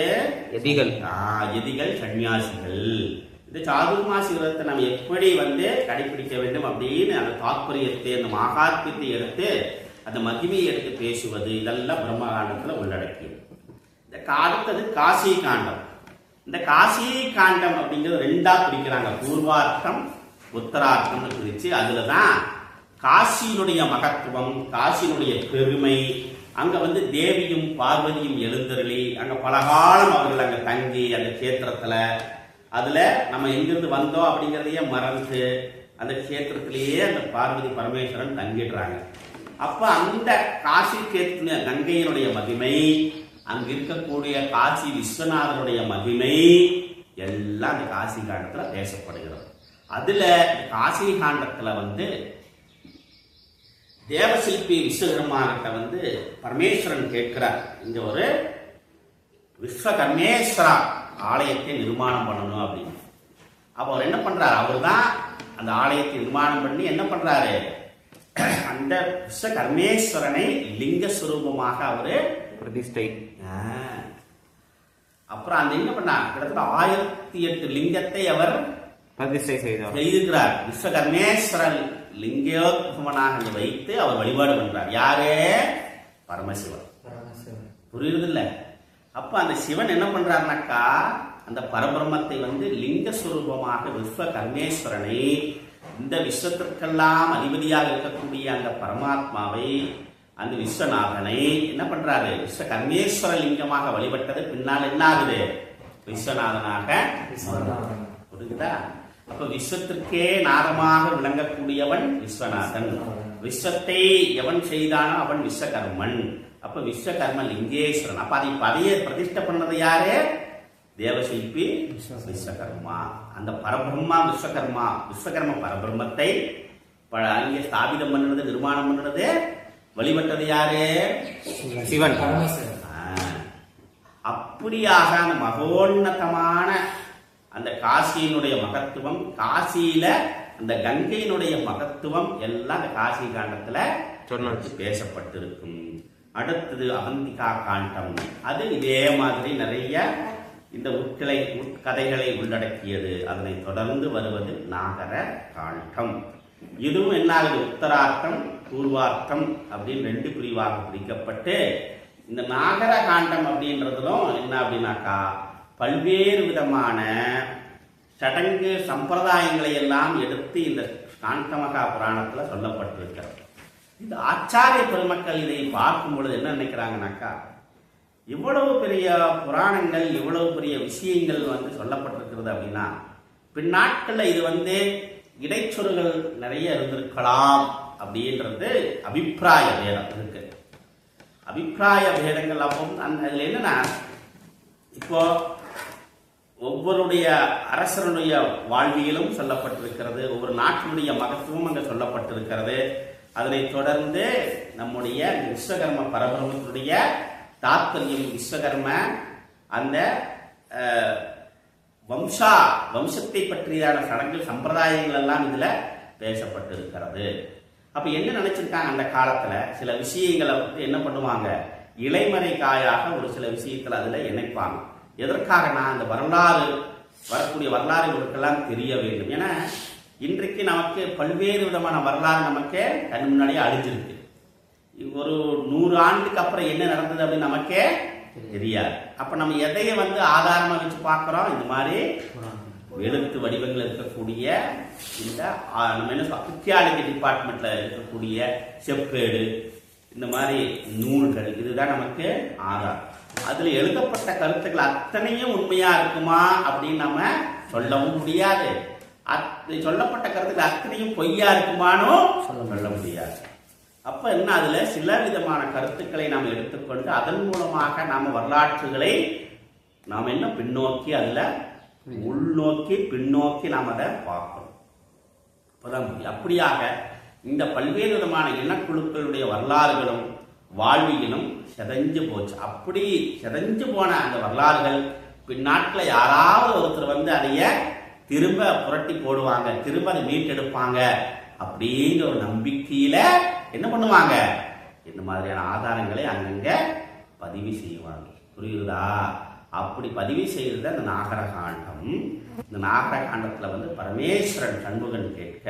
எதிகள் சன்னியாசிகள். இந்த சாதுர்மாசி விரதத்தை நம்ம எப்படி கடைபிடிக்க வேண்டும் அப்படின்னு அந்த தாத்பரியத்தை, அந்த மகாத்மியத்தை எடுத்து அந்த மகிமையை எடுத்து பேசுவது, இதெல்லாம் பிரம்மகாண்டத்துல உள்ளடக்கியது. இந்த அடுத்தது காசி காண்டம். இந்த காசி காண்டம் அப்படிங்கிறது 2ஆ பிரிக்கிறாங்க. பூர்வார்த்தம், உத்தரார்த்தம்னு பிரிச்சு அதுலதான் காசியினுடைய மகத்துவம், காசியினுடைய பெருமை, அங்க தேவியும் பார்வதியும் எழுந்தருளி அங்க பலகாலம் அவர்கள் அங்க தங்கி அந்த கஷேத்திரத்துல, அதுல நம்ம எங்கிருந்து வந்தோம் அப்படிங்கறதையே மறந்து அந்த கஷேத்திரத்திலேயே அந்த பார்வதி பரமேஸ்வரன் தங்கிடுறாங்க. அப்ப அந்த காசி கஷேத்திர கங்கையினுடைய மகிமை, அங்க இருக்கக்கூடிய காசி விஸ்வநாதனுடைய மகிமை எல்லாம் அந்த காசி காண்டத்துல பேசப்படுகிறது. அதுல காசி காண்டத்துல தேவசில்பி விஸ்வகர்மாகிட்ட பரமேஸ்வரன் கேட்கிறார், இங்க ஒரு விஸ்வகர்மேஸ்வரா ஆலயத்தை நிர்மாணம் பண்ணணும் அப்படின்னு. அப்ப அவர் என்ன பண்றாரு, அவர் தான் அந்த ஆலயத்தை நிர்மாணம் பண்ணி என்ன பண்றாரு, அந்த விஸ்வகர்மேஸ்வரனை லிங்க சுரூபமாக அவரு பிரதிஷ்டை. அப்புறம் அந்த என்ன பண்ணா, கிட்டத்தட்ட 1008 லிங்கத்தை அவர் பிரதிஷ்டை செய்திருக்கிறார். விஸ்வகர்மேஸ்வரன் லிங்கோத்மனாக வைத்து அவர் வழிபாடு பண்றார். யாரு? பரமசிவன். புரியுது இல்ல? அப்ப அந்த சிவன் என்ன பண்றாருனாக்கா, அந்த பரபிரம்மத்தை லிங்க சுரூபமாக விஸ்வகர்மேஸ்வரனை, இந்த விஸ்வத்திற்கெல்லாம் அதிபதியாக இருக்கக்கூடிய அந்த பரமாத்மாவை, அந்த விஸ்வநாதனை என்ன பண்றாரு? விஸ்வகர்மேஸ்வர லிங்கமாக வழிபட்டது பின்னால் என்ன ஆகுது? விஸ்வநாதனாக புரியுதா? அப்ப விஸ்வத்திற்கே நாதமாக விளங்கக்கூடியவன் விஸ்வநாதன். விஸ்வத்தை எவன் செய்தானோ அவன் விஸ்வகர்மன். அப்ப விஸ்வகர்ம லிங்கேஸ்வரன். அப்ப அதை பதைய பிரதிஷ்டை பண்ணது யாரு? தேவசிற்பி விஸ்வகர்மா. அந்த பரபிரம்மா விஸ்வகர்மா, விஸ்வகர்ம பரபிரம்மத்தை அங்கே ஸ்தாபிதம் பண்ணுறது, நிர்மாணம் பண்ணுறது, வழிபட்டது யாரு? சிவன். அப்படியாக அந்த மகோன்னதமான அந்த காசியினுடைய மகத்துவம், காசியில அந்த கங்கையினுடைய மகத்துவம் எல்லாம் அந்த காசி காண்டத்துல பேசப்பட்டிருக்கும். அடுத்தது அவந்திகா காண்டம். அது இதே மாதிரி நிறைய இந்த உட்கதைகளை உள்ளடக்கியது. அதனை தொடர்ந்து வருவது நாகர காண்டம். இதுவும் என்ன ஆகுது? உத்தரார்த்தம் பூர்வார்த்தம் அப்படின்னு 2 பிரிவாக பிரிக்கப்பட்டு, இந்த நாகர காண்டம் அப்படின்றதும் என்ன அப்படின்னாக்கா, பல்வேறு விதமான சடங்கு சம்பிரதாயங்களை எல்லாம் எடுத்து இந்த காண்டமகா புராணத்துல சொல்லப்பட்டிருக்கிறது. இந்த ஆச்சாரிய பெருமக்கள் இதை பார்க்கும் பொழுது என்ன நினைக்கிறாங்கனாக்கா, இவ்வளவு பெரிய புராணங்கள், இவ்வளவு பெரிய விஷயங்கள் சொல்லப்பட்டிருக்கிறது அப்படின்னா, பின்னாட்கள்ல இது இடைச்சொல்கள் நிறைய இருந்திருக்கலாம் அப்படின்றது அபிப்பிராய பேதம் இருக்கு. அபிப்பிராய பேதங்கள் அப்போ அதுல என்னன்னா, இப்போ ஒவ்வொருடைய அரசனுடைய வாழ்வியலும் சொல்லப்பட்டிருக்கிறது, ஒவ்வொரு நாட்டினுடைய மகத்துவம் அங்க சொல்லப்பட்டிருக்கிறது. அதனை தொடர்ந்து நம்முடைய விஸ்வகர்ம பரபிரமத்தினுடைய தாத்பரியம், விஸ்வகர்ம அந்த வம்சத்தை பற்றியான சடங்கு சம்பிரதாயங்கள் எல்லாம் இதுல பேசப்பட்டிருக்கிறது. அப்ப என்ன நினைச்சிருக்காங்க, அந்த காலத்துல சில விஷயங்களை என்ன பண்ணுவாங்க, இலைமறை காயாக ஒரு சில விஷயத்துல அதுல இணைப்பாங்க. எதற்காகனா, அந்த வரலாறு, வரக்கூடிய வரலாறு இவருக்கெல்லாம் தெரிய வேண்டும். ஏன்னா இன்றைக்கு நமக்கு பல்வேறு விதமான வரலாறு நமக்கு கண் முன்னாடியே அழிஞ்சிருக்கு. ஒரு 100 ஆண்டுக்கு அப்புறம் என்ன நடந்தது அப்படின்னு நமக்கே தெரியாது. அப்ப நம்ம எதைய ஆதாரமா வச்சு பார்க்கிறோம்? இந்த மாதிரி எழுத்து வடிவங்கள் இருக்கக்கூடிய இந்த நம்ம என்ன ஆர்க்கியாலஜி டிபார்ட்மெண்ட்ல இருக்கக்கூடிய செப்பேடு, இந்த மாதிரி நூல்கள், இதுதான் நமக்கு ஆதாரம். அதுல எழுதப்பட்ட கருத்துக்கள் அத்தனையும் உண்மையா இருக்குமா அப்படின்னு நம்ம சொல்லவும் முடியாது. சொல்லப்பட்ட கருத்துக்கள் அத்தனையும் பொய்யா இருக்குமானோ சொல்ல முடியாது. அப்ப என்ன, அதுல சில விதமான கருத்துக்களை நாம் எடுத்துக்கொண்டு அதன் மூலமாக நாம வரலாற்றுகளை நாம் என்ன பின்னோக்கி, அதுல உள்நோக்கி பின்னோக்கி நாம் அதை பார்க்கணும். அப்பதான் அப்படியாக இந்த பல்வேறு விதமான இனக்குழுக்களுடைய வரலாறுகளும் வாழ்வியலும் செதஞ்சு போச்சு. அப்படி செதஞ்சு போன அந்த வரலாறுகள் பின்னாட்கள் யாராவது ஒருத்தர் அதைய திரும்ப புரட்டி போடுவாங்க, திரும்ப அதை மீட்டெடுப்பாங்க அப்படிங்கிற ஒரு நம்பிக்கையில என்ன பண்ணுவாங்க, இந்த மாதிரியான ஆதாரங்களை அங்கங்க பதிவு செய்வாங்க. புரியுதா? அப்படி பதிவு செய்யறது அந்த நாகர காண்டம். இந்த நாகர காண்டத்துல பரமேஸ்வரன் சண்முகன் கேட்க,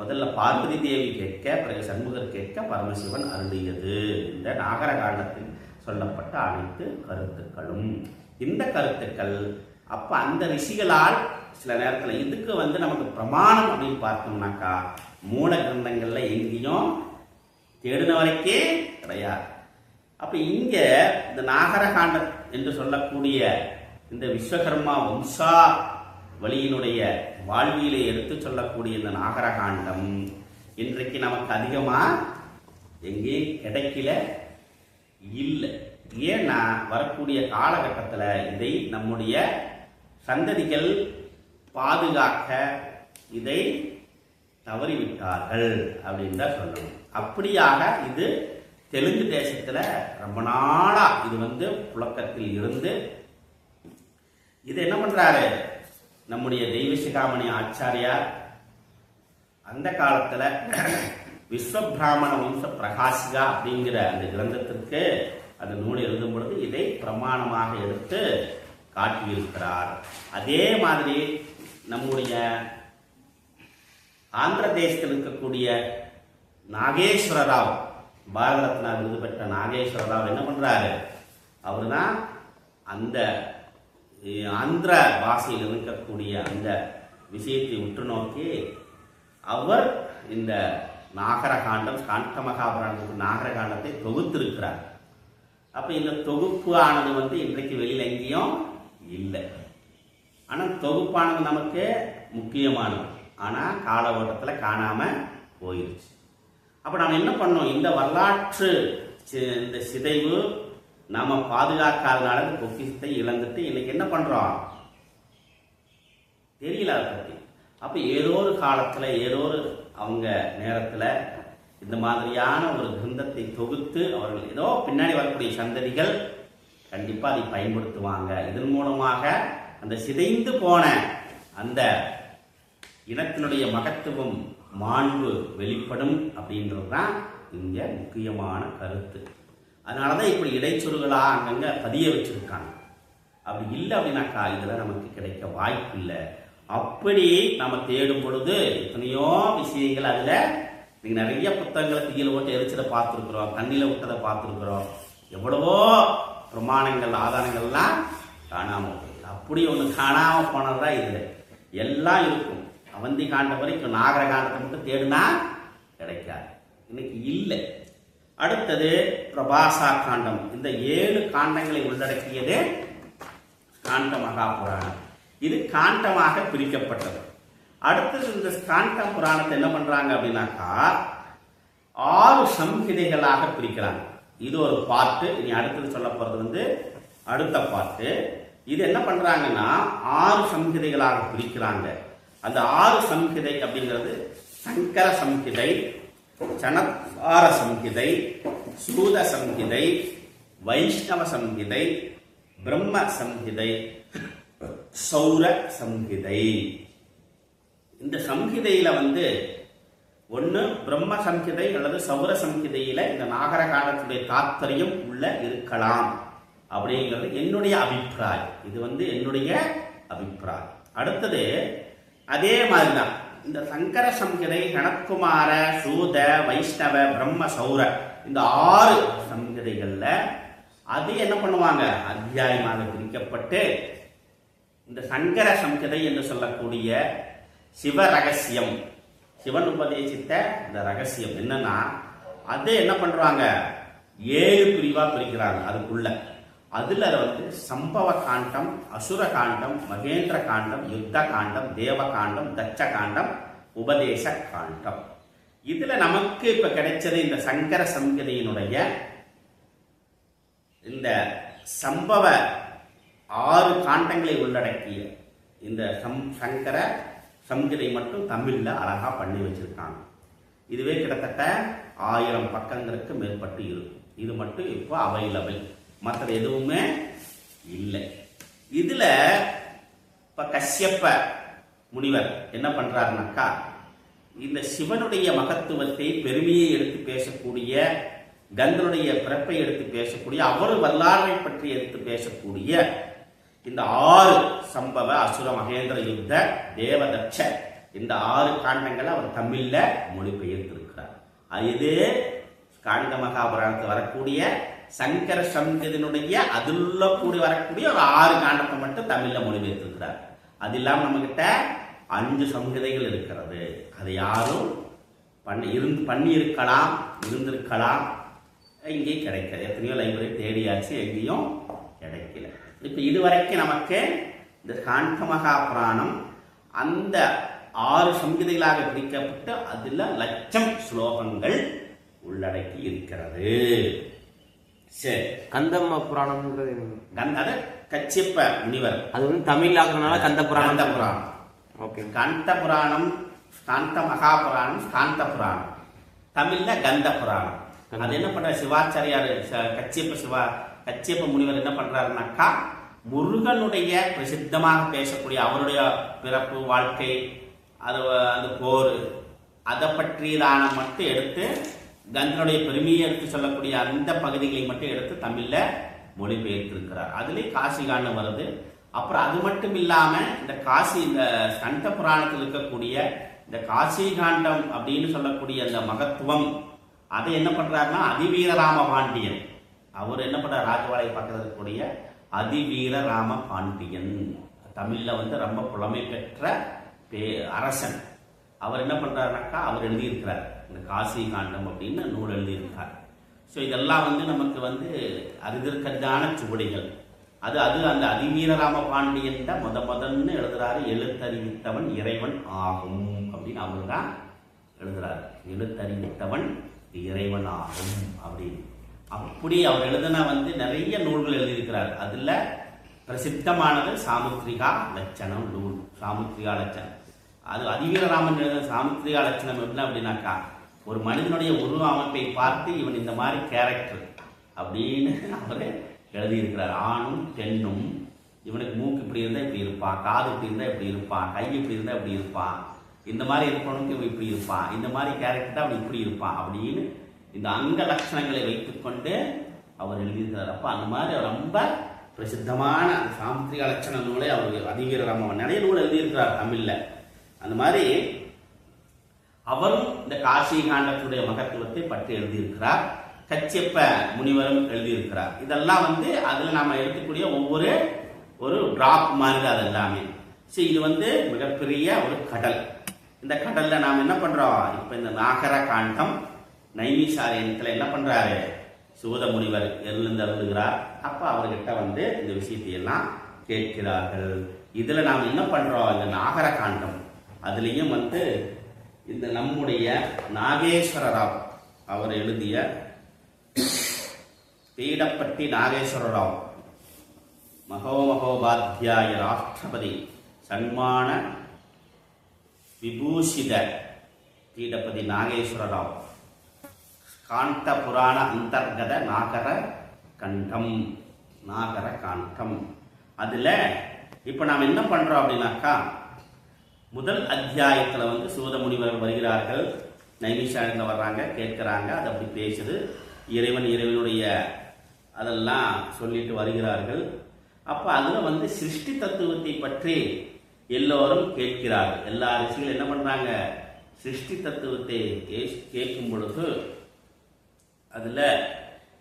முதல்ல பார்வதி தேவி கேட்க, பிறகு சண்முகர் கேட்க பரமசிவன் அருளியது இந்த நாகர காண்டத்தில் சொல்லப்பட்ட அனைத்து கருத்துக்களும். இந்த கருத்துக்கள் அப்ப அந்த ரிஷிகளால் சில நேரத்தில் இதுக்கு நமக்கு பிரமாணம் அப்படின்னு பார்த்தோம்னாக்கா மூல கிரந்தங்கள்ல எங்கேயும் தேடின வரைக்கே கிடையாது. அப்ப இங்க இந்த நாகர காண்டம் என்று சொல்லக்கூடிய இந்த விஸ்வகர்மா வம்சா வழியினுடைய வாழ்வியலை எடுத்து சொல்லக்கூடிய இந்த நாகர காண்டம் இன்றைக்கு நமக்கு அதிகமா எங்கே கிடைக்கல இல்லை. ஏன்னா வரக்கூடிய காலகட்டத்தில் இதை நம்முடைய சந்ததிகள் பாதுகாக்க இதை தவறிவிட்டார்கள் அப்படின்னு தான் சொல்லணும். அப்படியாக இது தெலுங்கு தேசத்துல ரொம்ப நாளா இது புழக்கத்தில் இருந்து இது என்ன பண்றாரு நம்முடைய தெய்வசிகாமணி ஆச்சாரியார் அந்த காலத்துல விஸ்வபிராமண வம்ச பிரகாசிகா அப்படிங்கிற அந்த கிரந்தத்திற்கு அந்த நூல் எழுதும் பொழுது இதை பிரமாணமாக எடுத்து காட்டியிருக்கிறார். அதே மாதிரி நம்முடைய ஆந்திர தேசத்தில் இருக்கக்கூடிய நாகேஸ்வர ராவ், பாரத ரத்னா விருது பெற்ற நாகேஸ்வர ராவ் என்ன பண்றாரு, அவரு தான் அந்த ஆந்திர பாஷையில் இருக்கக்கூடிய அந்த விஷயத்தை உற்று நோக்கி அவர் இந்த நாகரகாண்டம் காண்ட மகாபுராணத்துக்கு நாகரகாண்டத்தை தொகுத்திருக்கிறார். அப்ப இந்த தொகுப்பு ஆனது இன்றைக்கு வெளியில் எங்கேயும் இல்லை. ஆனால் தொகுப்பானது நமக்கு முக்கியமானது. ஆனால் கால ஓட்டத்தில் காணாம போயிருச்சு. அப்ப நாம் என்ன பண்ணோம்? இந்த வரலாற்று இந்த சிதைவு நாம பாதுகாக்காதனால இந்த பொக்கிஷத்தை இழந்துட்டு இன்னைக்கு என்ன பண்றோம் தெரியல அதை பத்தி. அப்ப ஏதோ ஒரு காலத்துல ஏதோ ஒரு அவங்க நேரத்துல இந்த மாதிரியான ஒரு கிரந்தத்தை தொகுத்து அவர்கள் ஏதோ பின்னாடி வரக்கூடிய சந்ததிகள் கண்டிப்பா அதை பயன்படுத்துவாங்க. இதன் மூலமாக அந்த சிதைந்து போன அந்த இனத்தினுடைய மகத்துவம் மாண்பு வெளிப்படும் அப்படின்றதுதான் இங்க முக்கியமான கருத்து. அதனாலதான் இப்படி இடைச்சொல்களா அங்கங்க பதிய வச்சிருக்காங்க. அப்படி இல்லை அப்படின்னாக்கா இதுல நமக்கு கிடைக்க வாய்ப்பு இல்லை. அப்படி நம்ம தேடும் பொழுது எத்தனையோ விஷயங்கள் அதுல நீங்க நிறைய புத்தகங்களை தீயில ஓட்டு எரிச்சதை பார்த்துருக்குறோம், தண்ணியில விட்டதை பார்த்துருக்குறோம், எவ்வளவோ பிரமாணங்கள் ஆதாரங்கள்லாம் காணாம போகுது. அப்படி ஒண்ணு காணாம போனதுதான் இதுல எல்லாம் இருக்கும். அவந்தி காண்டம் வரைக்கும் நாகர காண்டத்தை மட்டும் தேடுனா கிடைக்காது, இன்னைக்கு இல்லை. அடுத்தது பிரபாசா காண்டம். இந்த 7 காண்டங்களை உள்ளடக்கியது காண்ட மகாபுராணம். இது காண்டமாக பிரிக்கப்பட்டது. அடுத்தது இந்த காண்ட புராணத்தை என்ன பண்றாங்க அப்படின்னாக்கா 6 சம்ஹிதைகளாக பிரிக்கிறாங்க. இது ஒரு பாட்டு. இனி அடுத்தது சொல்ல போறது அடுத்த பாட்டு. இது என்ன பண்றாங்கன்னா 6 சம்ஹிதைகளாக பிரிக்கிறாங்க. அந்த 6 சம்ஹிதை அப்படிங்கிறது சங்கர சம்ஹிதை, சனத்வார சம்ஹிதை, சூத சம்ஹிதை, வைஷ்ணவ சம்ஹிதை, பிரம்ம சம்ஹிதை, சௌர சம்ஹிதை. இந்த சம்ஹிதையில ஒண்ணு பிரம்ம சம்ஹிதை அல்லது சௌர சம்ஹிதையில இந்த நாகர காலத்துடைய தாத்பரியம் உள்ள இருக்கலாம் அப்படிங்கிறது என்னுடைய அபிப்பிராயம். இது என்னுடைய அபிப்பிராயம். அடுத்தது அதே மாதிரிதான் இந்த சங்கர சம்ஹிதை, கணக்குமார, சூத, வைஷ்ணவ, பிரம்ம, சௌர இந்த 6 சம்ஹிதைகள்ல அது என்ன பண்ணுவாங்க அத்தியாயமாக பிரிக்கப்பட்டு இந்த சங்கர சம்ஹிதை என்று சொல்லக்கூடிய சிவ ரகசியம், சிவன் உபதேசித்த இந்த ரகசியம் என்னன்னா அது என்ன பண்றாங்க 7 பிரிவா பிரிக்கிறாங்க. அதுக்குள்ள அதுல சம்பவ காண்டம், அசுர காண்டம், மகேந்திர காண்டம், யுத்த காண்டம், தேவ காண்டம், தட்ச காண்டம், உபதேச காண்டம். இதுல நமக்கு இப்ப கிடைச்சது இந்த சங்கர சம்ஹிதையினுடைய இந்த சம்பவ 6 காண்டங்களை உள்ளடக்கிய இந்த சங்கர சம்ஹிதை மட்டும் தமிழ்ல அழகா பண்ணி வச்சிருக்காங்க. இதுவே கிட்டத்தட்ட 1000 பக்கங்களுக்கு மேற்பட்டு இருக்கும். இது மட்டும் இப்போ அவைலபிள், மற்றது எதுவுமே இல்லை. இதுல இப்ப கஷ்யப்ப முனிவர் என்ன பண்றாருனாக்கா இந்த சிவனுடைய மகத்துவத்தை பெருமையை எடுத்து பேசக்கூடிய, கந்தனுடைய பிறப்பை எடுத்து பேசக்கூடிய, அவர் வரலாறை பற்றி எடுத்து பேசக்கூடிய இந்த 6 சம்பவ, அசுர, மகேந்திர, யுத்த, தேவதட்ச இந்த 6 காண்டங்களை அவர் தமிழ்ல மொழிபெயர்த்திருக்கிறார். இது காண்ட மகாபுராணத்தில் வரக்கூடிய சங்கர சம்ஹிதையினுடைய அதுள்ள கூடி வரக்கூடிய ஒரு 6 காண்டத்தை மட்டும் தமிழ்ல மொழிபெயர்த்திருக்கிறார். அது இல்லாம நம்ம கிட்ட 5 சம்ஹிதைகள் இருக்கிறது. அதை யாரும் பண்ணியிருக்கலாம், இருந்திருக்கலாம், எங்கேயும் கிடைக்காது. எத்தனையோ லைப்ரரி தேடியாச்சு, எங்கேயும் கிடைக்கல. இப்ப இதுவரைக்கும் நமக்கு இந்த காண்ட மகாபுராணம் அந்த 6 சம்ஹிதைகளாக பிரிக்கப்பட்டு அதுல 1,00,000 ஸ்லோகங்கள் உள்ளடக்கி இருக்கிறது. சரி, கந்தம்ம புராணம்ங்கிறது அது கச்சியப்ப முனிவர், அது தமிழ் ஆகுறதுனால கந்த புராணம். ஓகே, கந்த புராணம், காந்த மகாபுராணம், காந்த புராணம், தமிழ்ல கந்த புராணம். அது என்ன பண்ற சிவாச்சாரியார் கச்சியப்ப முனிவர் என்ன பண்றாருனாக்கா முருகனுடைய பிரசித்தமாக பேசக்கூடிய அவருடைய பிறப்பு, வாழ்க்கை, அது போர், அதை பற்றியதான மட்டும் எடுத்து கந்தனுடைய பெருமையை எடுத்து சொல்லக்கூடிய அந்த பகுதிகளை மட்டும் எடுத்து தமிழ்ல மொழிபெயர்த்திருக்கிறார். அதுலேயே காசி காண்டம் வருது. அப்புறம் அது மட்டும் இல்லாம இந்த கந்த புராணத்தில் இருக்கக்கூடிய இந்த காசி காண்டம் அப்படின்னு சொல்லக்கூடிய அந்த மகத்துவம் அதை என்ன பண்றாருன்னா அதிவீரராம பாண்டியன் அவர் என்ன பண்றார், ராஜவாளை பக்கத்தில் இருக்கக்கூடிய அதிவீர ராம பாண்டியன். தமிழ்ல வந்து ரொம்ப புலமை பெற்ற அரசன். அவர் என்ன பண்றாருனாக்கா, அவர் எழுதியிருக்கிறார் இந்த காசி காண்டம் அப்படின்னு நூல் எழுதியிருக்கிறார். ஸோ இதெல்லாம் வந்து நமக்கு வந்து அறிதற்கரிதான சுவடிகள். அது அந்த அதிவீரராம பாண்டியன் தான் முதன்னு எழுதுறாரு. எழுத்தறிவித்தவன் இறைவன் ஆகும் அப்படின்னு அவர் தான் எழுதுறாரு. எழுத்தறிவித்தவன் இறைவன் ஆகும் அப்படின்னு. அப்படி அவர் எழுதின வந்து நிறைய நூல்கள் எழுதியிருக்கிறார். அதுல பிரசித்தமானது சாமுத்திரிகா லட்சணம் நூல். சாமுத்திரிகா லட்சணம் அது அதிவீரராமன் எழுதின சாமுத்திரிகா லட்சணம் என்ன அப்படின்னாக்கா, ஒரு மனிதனுடைய உருவ அமைப்பை பார்த்து இவன் இந்த மாதிரி கேரக்டர் அப்படின்னு அவர் எழுதியிருக்கிறார். ஆணும் பெண்ணும், இவனுக்கு மூக்கு இப்படி இருந்தா இப்படி இருப்பான், காது இப்படி இருந்தா இப்படி இருப்பான், கை இப்படி இருந்தா இப்படி இருப்பான், இந்த மாதிரி இருப்பவனுக்கு இவன் இப்படி இருப்பான், இந்த மாதிரி கேரக்டர் அவன் இப்படி இருப்பான் அப்படின்னு இந்த அங்க லட்சணங்களை வைத்துக்கொண்டு அவர் எழுதியிருக்கிறார். அப்ப அந்த மாதிரி ரொம்ப பிரசித்தமான சாமுத்திரிகா லட்சண நூலை அவர் அதிவீரராமன் நிறைய நூல் எழுதியிருக்கிறார் தமிழ்ல. அந்த மாதிரி அவரும் இந்த காசி காண்டத்துடைய மகத்துவத்தை பற்றி எழுதியிருக்கிறார். கச்சியப்ப முனிவரும் எழுதியிருக்கிறார். இதெல்லாம் வந்து அதுல நாம எடுக்கக்கூடிய ஒவ்வொரு ஒரு டிராப் மாதிரி அது எல்லாமே. சரி, இது வந்து மிகப்பெரிய ஒரு கடல். இந்த கடல்ல நாம் என்ன பண்றோம், இப்ப இந்த நாகர காண்டம் நைமிசாரண்யத்துல என்ன பண்றாரு, சூத முனிவர் எழுந்துகிறார். அப்ப அவர்கிட்ட வந்து இந்த விஷயத்தை எல்லாம் கேட்கிறார்கள். இதுல நாம் என்ன பண்றோம், இந்த நாகர காண்டம் அதுலயும் வந்து இந்த நம்முடைய நாகேஸ்வர ராவ் அவர் எழுதிய பீடப்பட்டி நாகேஸ்வர ராவ் மகோமகோபாத்தியாய ராஷ்டிரபதி சன்மான விபூஷித பீடப்பதி நாகேஸ்வர ராவ் காண்ட புராண அந்தர்கத நாகர கண்டம். நாகர காண்டம் அதுல இப்ப நாம் என்ன பண்றோம் அப்படின்னாக்கா, முதல் அத்தியாயத்துல வந்து சூத முனிவர் வருகிறார்கள், நைமிஷாரண்யத்துல வர்றாங்க, கேட்கிறாங்க, அது அப்படி பேசுது, இறைவனுடைய அதெல்லாம் சொல்லிட்டு வருகிறார்கள். அப்ப அதுல வந்து சிருஷ்டி தத்துவத்தை பற்றி எல்லோரும் கேட்கிறார்கள். எல்லா ரிஷிகளும் என்ன பண்றாங்க, சிருஷ்டி தத்துவத்தை கேட்கும் பொழுது அதுல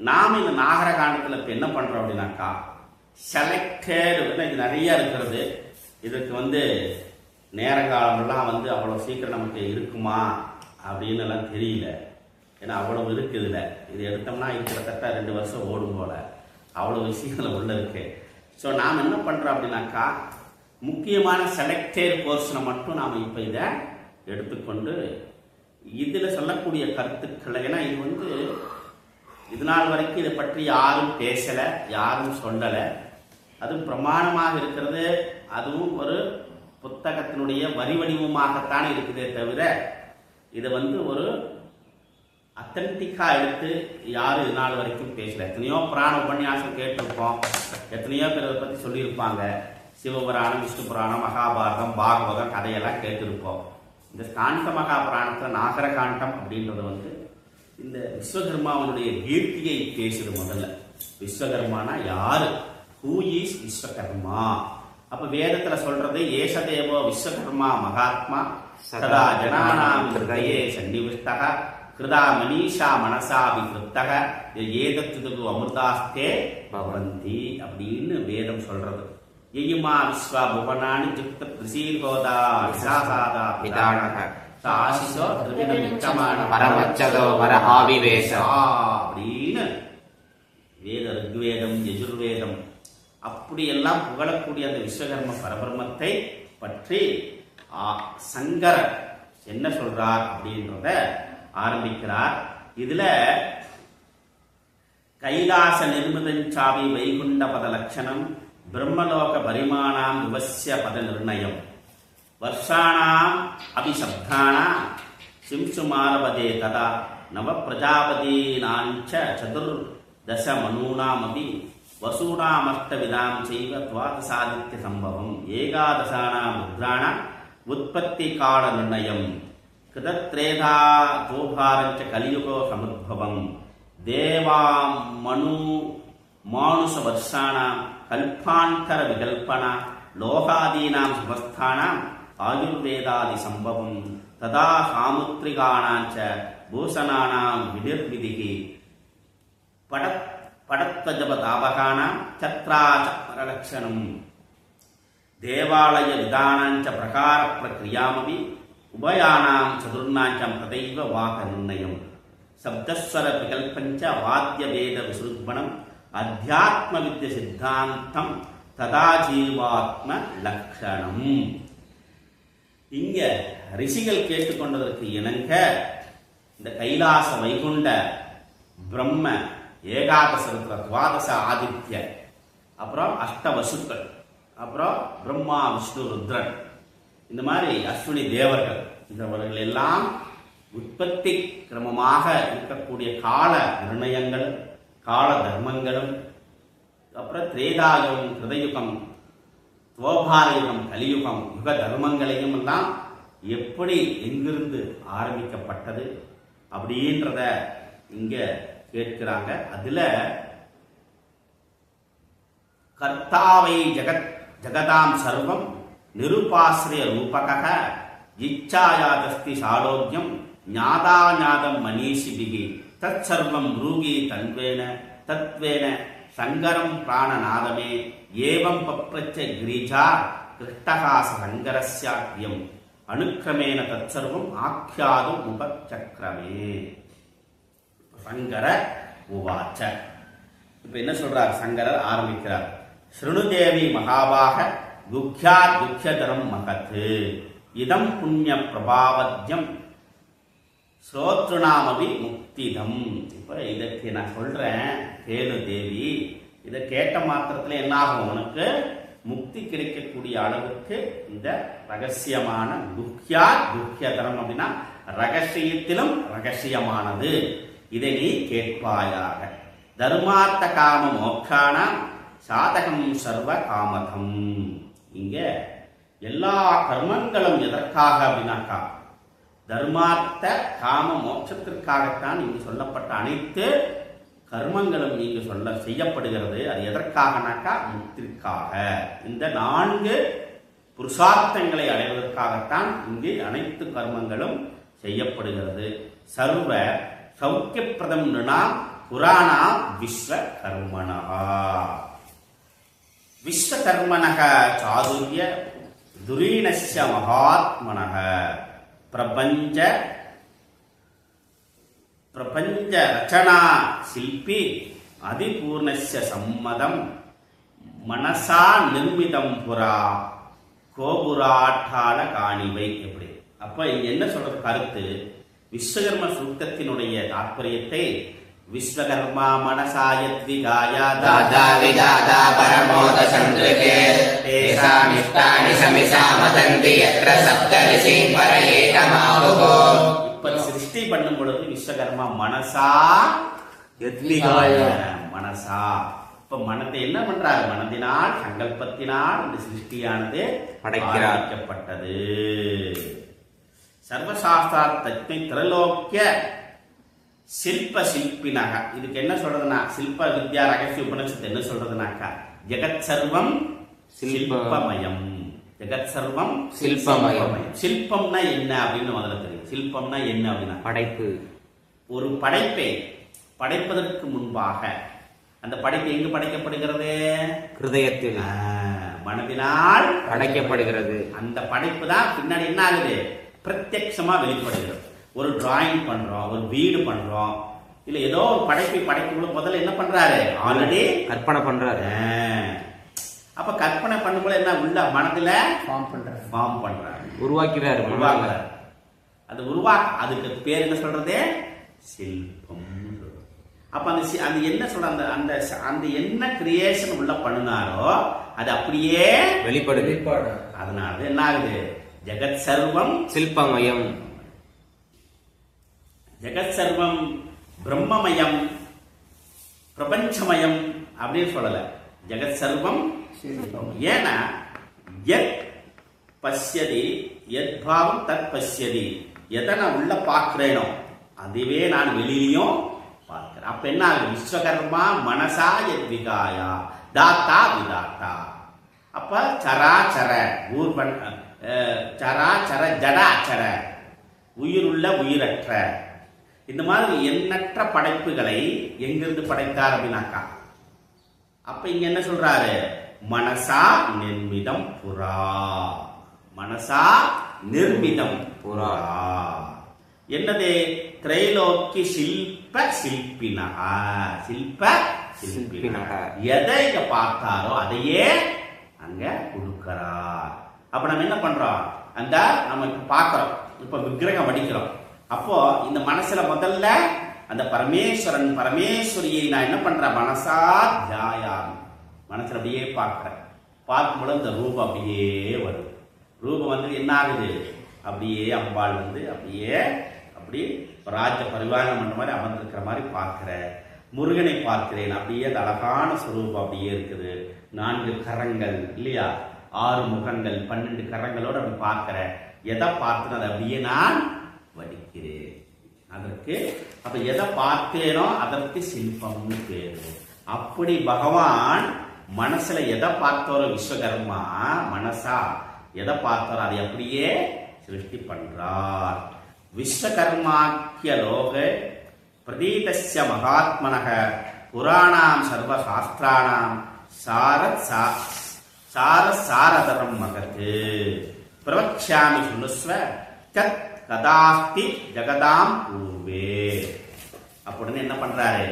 நாம இந்த நாகர காண்டத்துல இப்ப என்ன பண்றோம் அப்படின்னாக்கா, செலக்டட் இது நிறைய இருக்கிறது. இதுக்கு வந்து நேரங்காலமெல்லாம் வந்து அவ்வளவு சீக்கிரம் நமக்கு இருக்குமா அப்படின்னு எல்லாம் தெரியல. ஏன்னா அவ்வளவு இருக்கு இதுல. இது எடுத்தோம்னா கிட்டத்தட்ட 2 வருஷம் ஓடும் போல, அவ்வளவு விஷயங்கள் உள்ள இருக்கு. ஸோ நாம் என்ன பண்றோம் அப்படின்னாக்கா, முக்கியமான செலக்டட் போர்ஷனை மட்டும் நாம் இப்ப இதை எடுத்துக்கொண்டு இதுல சொல்லக்கூடிய கருத்துக்களை, ஏன்னா இது வந்து இது நாள் வரைக்கும் இதை பற்றி யாரும் பேசல, யாரும் சொல்லல. அதுவும் பிரமாணமாக இருக்கிறது, அதுவும் ஒரு புத்தகத்தினுடைய வரி வடிவமாகத்தான் இருக்குதே தவிர இதை வந்து ஒரு அத்தன்டிக்கா எடுத்து யாரும் இது நாள் வரைக்கும் பேசல. எத்தனையோ புராண உபன்யாசம் கேட்டிருப்போம், எத்தனையோ பேர் அதை பத்தி சொல்லியிருப்பாங்க. சிவபுராணம், விஷ்ணு புராணம், மகாபாரதம், பாகவதம் கதையெல்லாம் கேட்டிருப்போம். இந்த காண்ட மகாபுராணத்துல நாகர காண்டம் அப்படின்றது வந்து இந்த விஸ்வகர்மாவனுடைய கீர்த்தியை பேசுது. முதல்ல விஸ்வகர்மானா யாரு, ஹூ இஸ் விஸ்வகர்மா. அப்ப வேதத்துல சொல்றது, ஏசதேவோ விஸ்வகர்மா மகாத்மா சதா ஜனானாம் ஹிருதயே சன்னிவிஷ்டக கிருதா மனிஷா மனசா விகிருத்தக ஏதத்துது அமிர்தாஸ்தே பவந்தி அப்படின்னு வேதம் சொல்றது. எயுமா விஸ்வா புவனானி ஜுக்த த்ரிசீர்கோதா விசாசாதா பிதானக ஆசிஷோ திருவிதமிச்சமான பரமச்சதோ வரஹாவிவேஷ அப்படின்னு வேத ருக்வேதம் யஜுர்வேதம் அப்படியெல்லாம் புகழக்கூடிய அந்த விஸ்வகர்ம பரபிரம்மத்தை பற்றி சங்கரர் என்ன சொல்றார் அப்படின்றத ஆரம்பிக்கிறார். இதுல கைலாச நிர்மிதஞ்சாவி வைகுண்ட பத லட்சணம் பிரம்மலோக பரிமாணாம் விவஸ்ய பத நிர்ணயம் வர்ஷாணாம் அபிசப்தானாம் சிம்சுமாரபதே ததா நவ பிரஜாபதீனாஞ்ச சதுர்தச மனூனாமபி வசூனாமஷ்டவிதாம் செய்வ துவாதசாதித்ய சம்பவம் ஏகாதசானாம் ருத்ராணாம் உற்பத்தி கால நிர்ணயம் கிருதத்ரேதா தோபாரஞ்ச கலியுகோ சமுத்பவம் தேவாம் மனு மானுஷ வர்ஷாணாம் கல்பாந்தர விகல்பனா லோகாதீனாம் சுபஸ்தானாம் ஆயுர்வேதாதி சம்பவம் ததா சாமுத்ரிகாணாஞ்ச பூஷணானாம் விதிர்விதிகி படத்வஜப தாபகானாம் சத்ராச்ச பரலக்ஷணம் தேவாலய விதானாஞ்ச பிரகார பிரக்ரியாமபி உபயானாம் சதுர்ணாஞ்சம் ததைவ வாக நிர்ணயம் சப்தஸ்வர விகல்பஞ்ச வாத்திய வேத விசுருத்பணம் அத்தியாத்ம வித்ய சித்தாந்தம் ததா ஜீவாத்ம லக்ஷணம். இங்க ரிஷிகள் கேட்டுக்கொண்டதற்கு இணங்க இந்த கைலாச வைகுண்ட பிரம்ம ஏகாதசருத்திர துவாதச ஆதித்ய அப்புறம் அஷ்டவசுக்கள் அப்புறம் பிரம்மா விஷ்ணு ருத்ரன் இந்த மாதிரி அஸ்வினி தேவர்கள் இந்தவர்கள் எல்லாம் உற்பத்தி கிரமமாக இருக்கக்கூடிய கால நிர்ணயங்கள் கால தர்மங்களும் அப்புறம் திரேதாயுகம் கிருதயுகம் துவோபாரயுகம் கலியுகம் யுக தர்மங்களையும் எல்லாம் எப்படி எங்கிருந்து ஆரம்பிக்கப்பட்டது அப்படின்றத இங்க கேட்கிறாங்க. அதுல கர்த்தாவை ஜகதாம் சர்வம் நிருபாசிரிய ரூபக இச்சாயாதஸ்தி சாலோக்கியம் ஞாதாஞாதம் மனீஷிபிகி தத் சர்வம் ப்ரூகி தன்வேன தத்வேன சங்கரம் பிராணநாதமே ஏவம் பப்ரச்ச கிரீஜா கிருஷ்டகாச சங்கரஸ்யாக்யம் அனுக்கிரமேன தத் சர்வம் ஆக்யாதும் உபச்சக்ரமே. சங்கர உவாச்ச. இப்ப என்ன சொல்றார் சங்கரர்? ஆரம்பிக்கிறார். ஸ்ருணுதேவி மகாபாக குக்யா குக்யதரம் மகத்து இதம் புண்ணிய பிரபாவத்யம் ஸ்ரோத்ருணாமபி முக்திதம். இப்ப இதற்கு நான் சொல்றேன் கேளு தேவி. இதை கேட்ட மாத்திரத்துல என்ன ஆகும்? உனக்கு முக்தி கிடைக்கக்கூடிய அளவுக்கு இந்த ரகசியமான குக்யா குக்யதரம் அப்படின்னா ரகசியத்திலும் ரகசியமானது. இதை நீ கேட்பாயாக. தர்மார்த்த காம மோக்ஷான சாதகம் சர்வ காமதம். இங்க எல்லா கர்மங்களும் எதற்காக அப்படின்னாக்கா தர்மார்த்த காம மோட்சத்திற்காகத்தான் இங்கு சொல்லப்பட்ட அனைத்து கர்மங்களும் நீங்க செய்யப்படுகிறது. அது எதற்காகனாக்கா முக்திற்காக. இந்த 4 புருஷார்த்தங்களை அடைவதற்காகத்தான் இங்கு அனைத்து கர்மங்களும் செய்யப்படுகிறது. சர்வ சௌக்கியப்பிரதம் நிருணா புராணா விஸ்வகர்மணா. விஸ்வகர்மணக சாதுர்ய துரீணஸ்ய மகாத்மனக பிரபஞ்ச ரச்சனா சில்பி அதிபூர்ணஸ்ய சம்மதம் மனசா நிர்மிதம் புரா கோபுராட்டால காணிவை. எப்படி? அப்ப இங்க என்ன சொல்றது கருத்து? விஸ்வகர்ம சூக்தத்தினுடைய தாற்பயத்தை விஸ்வகர்மா மனசாயத்விகாயா தாதா விதாதா பரமோத சந்திரகே தேசாமிஷ்டானி சமிசாமதந்தி யத்ர சப்தரிஷி பரயேதமாவுகோ. இப்ப சிருஷ்டி பண்ணும் பொழுது விஸ்வகர்மா மனசா யத்விகாய மனசா. இப்ப மனத்தை என்ன பண்றாரு? மனதினால் சங்கல்பத்தினால் இந்த சிருஷ்டியானது படைக்கப்பட்டது. சர்வசாஸ்திரார்த்த தஜ்ஞை திரலோக்கிய சில்ப சில்பினக. இதுக்கு என்ன சொல்றதுன்னா சில்ப வித்யா ரகசிய உபனிஷத்து என்ன சொல்றதுனாக்கா ஜெகத் சர்வம் சில்பமயம். ஜெகத் சர்வம் சில்பமயம். சில்பம்னா என்ன அப்படின்னு முதல்ல தெரியும். சில்பம்னா என்ன அப்படின்னா படைப்பு. ஒரு படைப்பை படைப்பதற்கு முன்பாக அந்த படைப்பு எங்கு படைக்கப்படுகிறது? ஹிருதயத்தில் மனதினால் படைக்கப்படுகிறது. அந்த படைப்பு தான் பின்னாடி என்ன ஆகுது? பிரத்யட்சமா வெளிப்படுகிறது. ஒரு டிராயிங் பண்றோம், ஒரு வீடு பண்றோம், இல்ல ஏதோ ஒரு படைப்பை படைக்கும் முதல்ல என்ன பண்றாரு? ஆல்ரெடி கற்பனை பண்றாரு. அப்ப கற்பனை பண்ணும்போது என்ன உள்ள மனதுல ஃபார்ம் பண்றாரு, உருவாக்குறாரு. அது அதுக்கு பேர் என்ன சொல்றது? சில்பம். அப்ப அந்த என்ன சொல்ற அந்த என்ன கிரியேஷன் உள்ள பண்ணினாரோ அது அப்படியே வெளிப்படுது. அதனால என்ன ஆகுது? ஜெகத் சர்வம் சில்பமயம், ஜெகத் சர்வம் பிரம்மமயம், பிரபஞ்சமயம் அப்படின்னு சொல்லல. ஜெகத் சர்வம். ஏன்னா யத் பஷ்யதி யத் பாவம் தத் பஷ்யதி. எதை நான் உள்ள பார்க்கிறேனோ அதுவே நான் வெளியிலையும் பார்க்கிறேன். அப்ப என்ன ஆகுது? விஸ்வகர்மா மனசா யத் விகாயா தாத்தா விதாத்தா. அப்ப சராச்சர ஊர்வன் சராச்சர ஜடாச்சர உயிருள்ள உயிரற்ற இந்த மாதிரி எண்ணற்ற படைப்புகளை எங்கிருந்து படைத்தார் அப்படின்னாக்கா, அப்ப இங்க என்ன சொல்றாரு? மனசா நிர்மிதம் புரா, மனசா நிர்மிதம் புரா. என்னது? திரைலோக்கி சில்ப சில்பினக, சில்ப சில்பினக. எதை இங்க பார்த்தாரோ அதையே அங்க கொடுக்கிறார். அப்ப நம்ம என்ன பண்றோம்? அந்த நம்ம இப்ப பார்க்கிறோம், இப்ப விக்கிரகம் வடிக்கிறோம். அப்போ இந்த மனசுல முதல்ல அந்த பரமேஸ்வரன் பரமேஸ்வரியை நான் என்ன பண்றேன்? மனசா தியாயாமி, மனசுல அப்படியே பார்க்கிறேன். பார்க்கும்போது இந்த ரூபம் அப்படியே வருது. ரூபம் வந்து என்ன ஆகுது? அப்படியே அம்பாள் வந்து அப்படியே அப்படி ராஜ பரிவாரம் பண்ற மாதிரி அமர்ந்திருக்கிற மாதிரி பார்க்கிறேன். முருகனை பார்க்கிறேன், அப்படியே அந்த அழகான சுரூபம் அப்படியே இருக்குது. 4 கரங்கள் இல்லையா, 6 முகங்கள், 12 கரங்களோட அப்படி பார்க்கிறேன். எதை பார்த்து அதை அப்படியே நான் வடிக்கிறேன். அதற்கு அப்ப எதை பார்த்தேனோ அதற்கு சில்பம்னு பேரு. அப்படி பகவான் மனசுல எதை பார்த்தாரோ விஸ்வகர்மா மனசா எதை பார்த்தாரோ அதை அப்படியே சிருஷ்டி பண்றார். விஸ்வகர்மாக்கிய லோக பிரதீதஸ்ய மகாத்மனக புராணாம் சர்வ சாஸ்திராணாம் சாரதரம் மகத்து பிரவக்ஷாமி சுனுஸ்வ தத் கதாஸ்தி ஜகதாம் பூர்வே. அப்படின்னு என்ன பண்றாரு?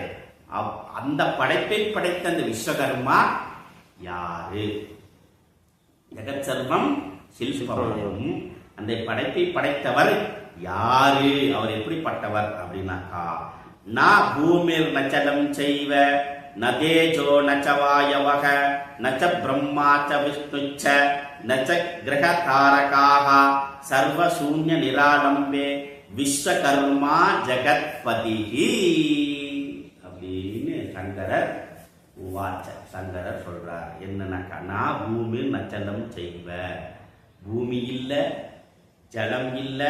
அந்த படைப்பை படைத்த அந்த விஸ்வகர்மா யாரு? ஜெகத் சர்வம் சில்பம். அந்த படைப்பை படைத்தவர் யாரு? அவர் எப்படிப்பட்டவர் அப்படின்னாக்கா, ந பூமிர் நச்சலம் செய்வ நதேஜோ நச்சவாயவக நச்ச பிரம்மாச்ச விஷ்ணுச்ச நச்ச கிரக தாரகாக சர்வசூன்ய நிராலம்பே விஸ்வகர்மா ஜெகத்பதிஹி அப்படின்னு சங்கரர் உவாச்ச. சங்கரர் சொல்றார் என்னன்னாக்கா, நான் பூமி நச்சலம் செய்வ, பூமி இல்ல, ஜலம் இல்ல,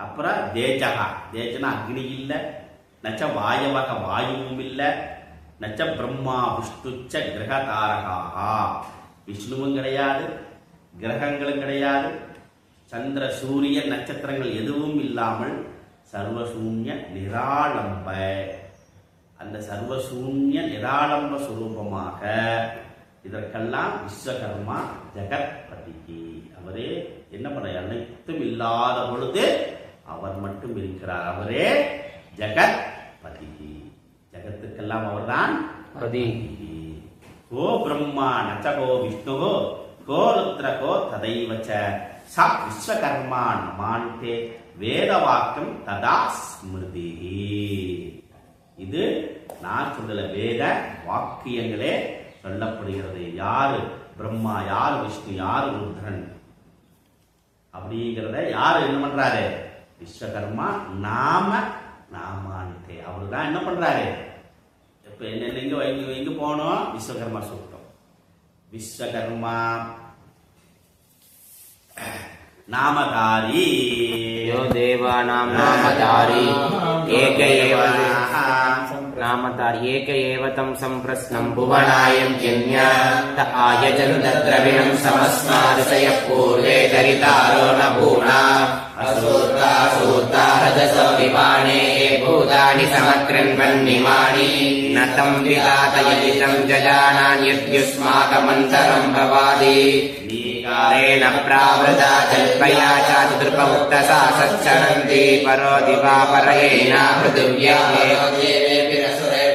அப்புறம் தேஜகா, தேஜனா அக்னி இல்ல, நச்ச வாயவக வாயுவும் இல்ல, நச்ச பிரம்மா விஷ்ணுச்ச கிரக தாரகாகா, விஷ்ணுவும் கிடையாது, கிரகங்களும் கிடையாது, சந்திர சூரிய நட்சத்திரங்கள் எதுவும் இல்லாமல் சர்வசூன்ய நிராலம்ப, அந்த சர்வசூன்ய நிராலம்ப சுரூபமாக இதற்கெல்லாம் விஸ்வகர்மா ஜெகத்பதிக்கு. அவரே என்ன பண்ண, அனைத்தும் இல்லாத பொழுது அவர் மட்டும் இருக்கிறார். அவரே ஜெகத்பதி, ஜெகத்துக்கெல்லாம் அவர்தான் பதி. கோ பிரம்மா நச்சகோ விஷ்ணுகோ கோ ருத்ரகோ ததைவச்ச ச விஸ்வகர்மா நமான்தே வேதவாக்கம் ததா ஸ்மிருதி. இது நான் சொல்லல, வேத வாக்கியங்களே சொல்லப்படுகிறது. யாரு பிரம்மா, யாரு விஷ்ணு, யாரு ருத்ரன் அப்படிங்கிறத யாரு என்ன பண்றாரு? விஸ்வகர்மா நாமான்தே. அவருதான் என்ன பண்றாரு? இப்ப என்ன எங்க போனோம்? விஸ்வகர்மா சொல்லிட்டோம். விஸ்வகர்மா நாமதாரி யோ தேவானாம் நாமதாரி ஏக ஏவ நாமதாரி ஏக ஏவ தம் சம்பிரஸ்னம் புவனாயம் யன்யா த ஆயஜந்த த்ரவிணம் சமஸ்மாதசய பூர்வே தரிதாரோ ந பூனா அசூர்தா சூர்தா ரஜசோ விமானே பூதானி சமக்ரன்வன்னிமானி நதம் விதாதயதிதம் ஜஜானான் யத்யுஸ்மாகமந்தரம் பவாதி ேன ப்ராவ்ருதா ஜல்பயா சாதுர்பமுக்தசா சச்சரந்தி பரோ திவா பரயேனா பிருதிவ்யா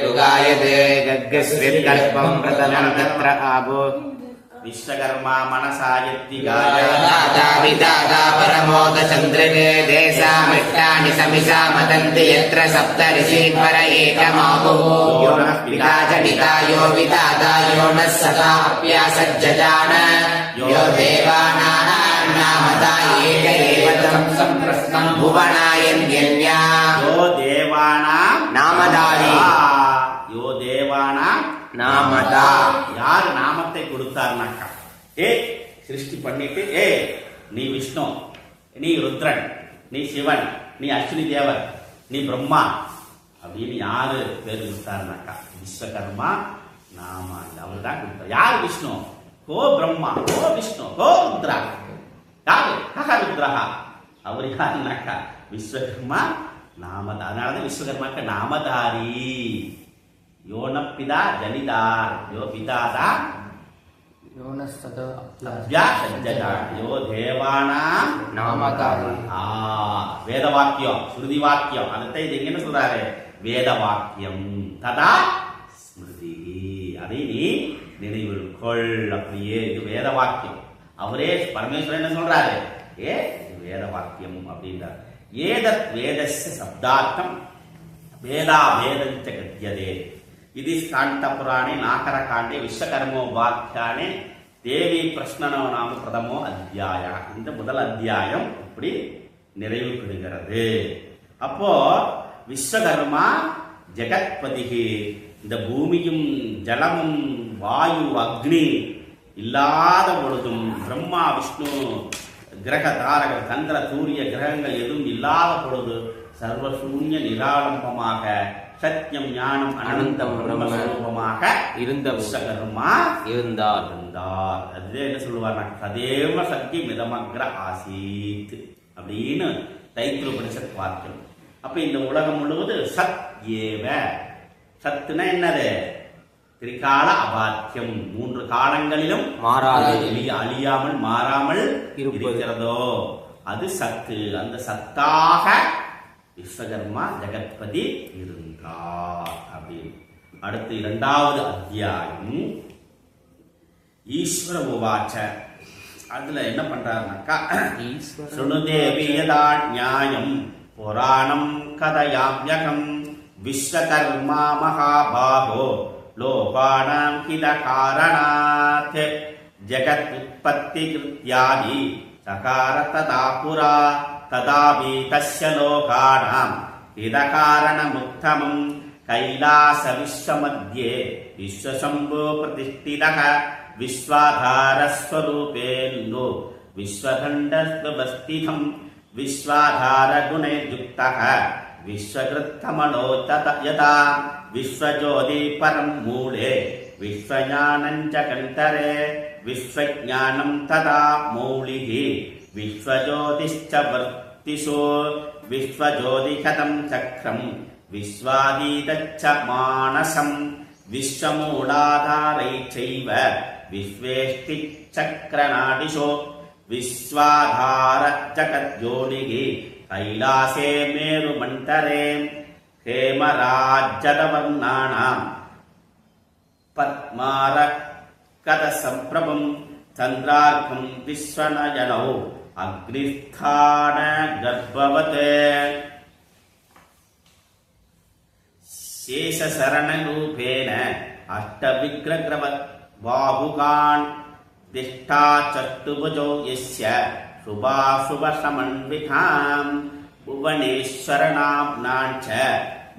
யுகாயதே கர்கஸ்வித்கல்பம் பிரதமம் தத்ர ஆபோ. விஸ்வகர்மா மனசாயத்தி விதாதா பரமோத சந்திரகே தேசாமிஷ்டானி சமிசா மதந்தி யத்ர சப்த ரிஷி பர ஏகமாபோ பிதா ஜனிதா யோ விதாதா யோ ந சதா அப்யாசஜ்ஜான யோ தேவானாம் நாமதா ஏக ஏவ தம் சம்பிரஸ்னம் புவனாயன் யன்யா யோ தேவானாம் நாமதாரி யோ தேவானாம் நாமதா. யாரு நாமத்தை கொடுத்தார்னாக்கா, சிருஷ்டி பண்ணிட்டு நீ விஷ்ணு, நீ ருத்ரன், நீ சிவன், நீ அஸ்வினி தேவர், நீ பிரம்மா அப்படின்னு யாரு பேர் கொடுத்தாருனாக்கா விஸ்வகர்மா நாம. அவர் தான் கொடுத்தார். யார் விஷ்ணு? கோ பிரம்மா, கோ விஷ்ணு, கோ ருத்ரா. யாரு? கஹ ருத்ரஹா. அவர் யாருனாக்கா விஸ்வகர்மா அதனாலதான் விஸ்வகர்மாக்கு நாமதாரி. யோனப்பிதா ஜனிதார், யோ பிதாதா யோ தேவானா நாமதாரி. வேத வாக்கியம், ஸ்ருதி வாக்கியம். அதை இது என்ன சொல்றாரு? வேத வாக்கியம் ததா ஸ்மிருதி, அதை நீ நினைவில் கொள். அப்படியே இது வேத வாக்கியம். அவரே பரமேஸ்வரன் என்ன சொல்றாரு? வேத வாக்கியம் அப்படின்றார். ஏதத் வேதஸ்ய சப்தார்த்தம் வேதா வேதஞ்ச கத்யதே. இது ஸ்காண்ட புராணே நாகரகாண்டே விஸ்வகர்மோபாக்கியானே தேவி பிரஷ்னனோ நாம பிரதமோ அத்தியாய. இந்த முதல் அத்தியாயம் இப்படி நிறைவு பெறுகிறது. அப்போ விஸ்வகர்மா ஜெகத்பதிகி, இந்த பூமியும் ஜலமும் வாயு அக்னி இல்லாத பொழுதும், பிரம்மா விஷ்ணு கிரக தாரகர் சந்திர சூரிய கிரகங்கள் எதுவும் இல்லாத பொழுது சர்வசூன்ய நிராலம்பமாக சத்தியம் ஞானம் அனந்தம் பிரம்மஸ்வரூபமாக இருந்த விஸ்வகர்மா இருந்தார். அதுவே என்ன சொல்லுவார்? சதேவ சக்தி மிதமக்ர ஆசீத் அப்படின்னு தைத்திரோபனிஷத் வாக்கியம். அப்ப இந்த உலகம் முழுவதும் சத் ஏவ. சத்துனா என்னது? திரிகால அபாத்தியம், 3 காலங்களிலும் அழியாமல் மாறாமல் இருக்கிறதோ அது சத்து. அந்த சத்தாக விஸ்வகர்மா ஜெகத்பதி இருந்தார். அப்படின்னு அடுத்து 2வது அத்தியாயம் ஈஸ்வர உவாச்ச. அதுல என்ன பண்றாருனாக்கா, சுணுதேவி யதா நியாயம் புராணம் கதயாம்யகம் விஸ்வகர்மா மகாபாகோ லோகானாம் ஹித காரணாத் ஜகத் உற்பத்தி கிருத்யாதி சகார ததா புரா ததாபி தஸ்ய லோகானாம் ஹித காரணமுத்தமம் கைலாச விஸ்வமத்யே விஸ்வசம்போ பிரதிஷ்டிதः விஸ்வாதாரஸ்வரூபேந்து விஸ்வகண்டஸ்வஸ்திதம் விஸ்வாதாரகுணைர்யுக்தः விஸ்வகிருத்தமனோ யதா விஸ்வஜோதி பரம் மூலே விஸ்வஞானஞ்ச கந்தரே விஸ்வஜானம் ததா மௌலிஹி விஸ்வஜோதிஷ்ச வர்த்திஷோ விஸ்வஜோதிகதம் சக்ரம் விஸ்வாதீதச்ச மானசம் விஸ்வமூலாதாரைச்சைவ விஸ்வேஷ்டி சக்ரநாடிஷோ விஸ்வாதார ஜகத்யோனிகி கைலாசே மேருமண்டரே ஹேமராஜ்யதவர்ணானாம் பத்மாரகத சம்பிரபம் சந்திரார்க்கம் விஸ்வநயனௌ அக்னிஸ்தான கர்ப்பவதே சேஷசரணரூபேண அஷ்டவிக்ரக்ரவத் பாபுகான் திஷ்டா சத்துபுஜோ யஸ்ய சுபாசுபசமன்விதாம் புவனேஸ்வரநாம்னாஞ்ச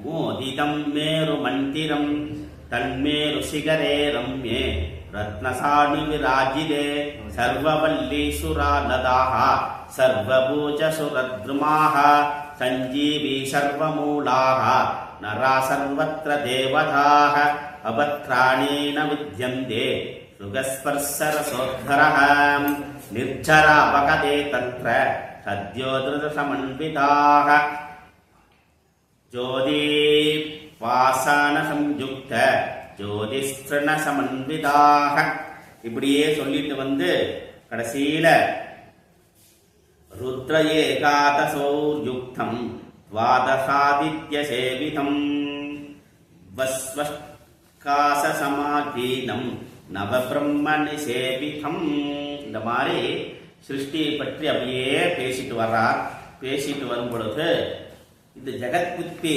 மோதிதம் மேருமந்திரம் தன்மேரு சிகரே ரம்யே ரத்னசாணி விராஜிதே சர்வவல்லீசுராநதாக சர்வபூஜசுரத்ருமாக சஞ்சீவி சர்வமூலாக நரா சர்வத்ர தேவதாக அபத்ராணேன வித்யந்தே சுகஸ்பர்சரசோத்தரः நிர்ஜராபகதே தத்ர சத்யோதிருதசமன்விதாः ஜோதிபாசன சம்யுக்த ஜோதிஸ்திரண சமன்விதாக. இப்படியே சொல்லிட்டு வந்து கடைசியில ருத்ர ஏகாதசோர்யுக்தம் துவாதசாதித்ய சேவிதம் வஸ்வஸ்காச சமாதீனம் நவபிரம்ம நிசேவிதம். இந்த மாதிரி சிருஷ்டியை பற்றி அப்படியே பேசிட்டு வர்றார். பேசிட்டு வரும் பொழுது இந்த ஜெகத்புத்தி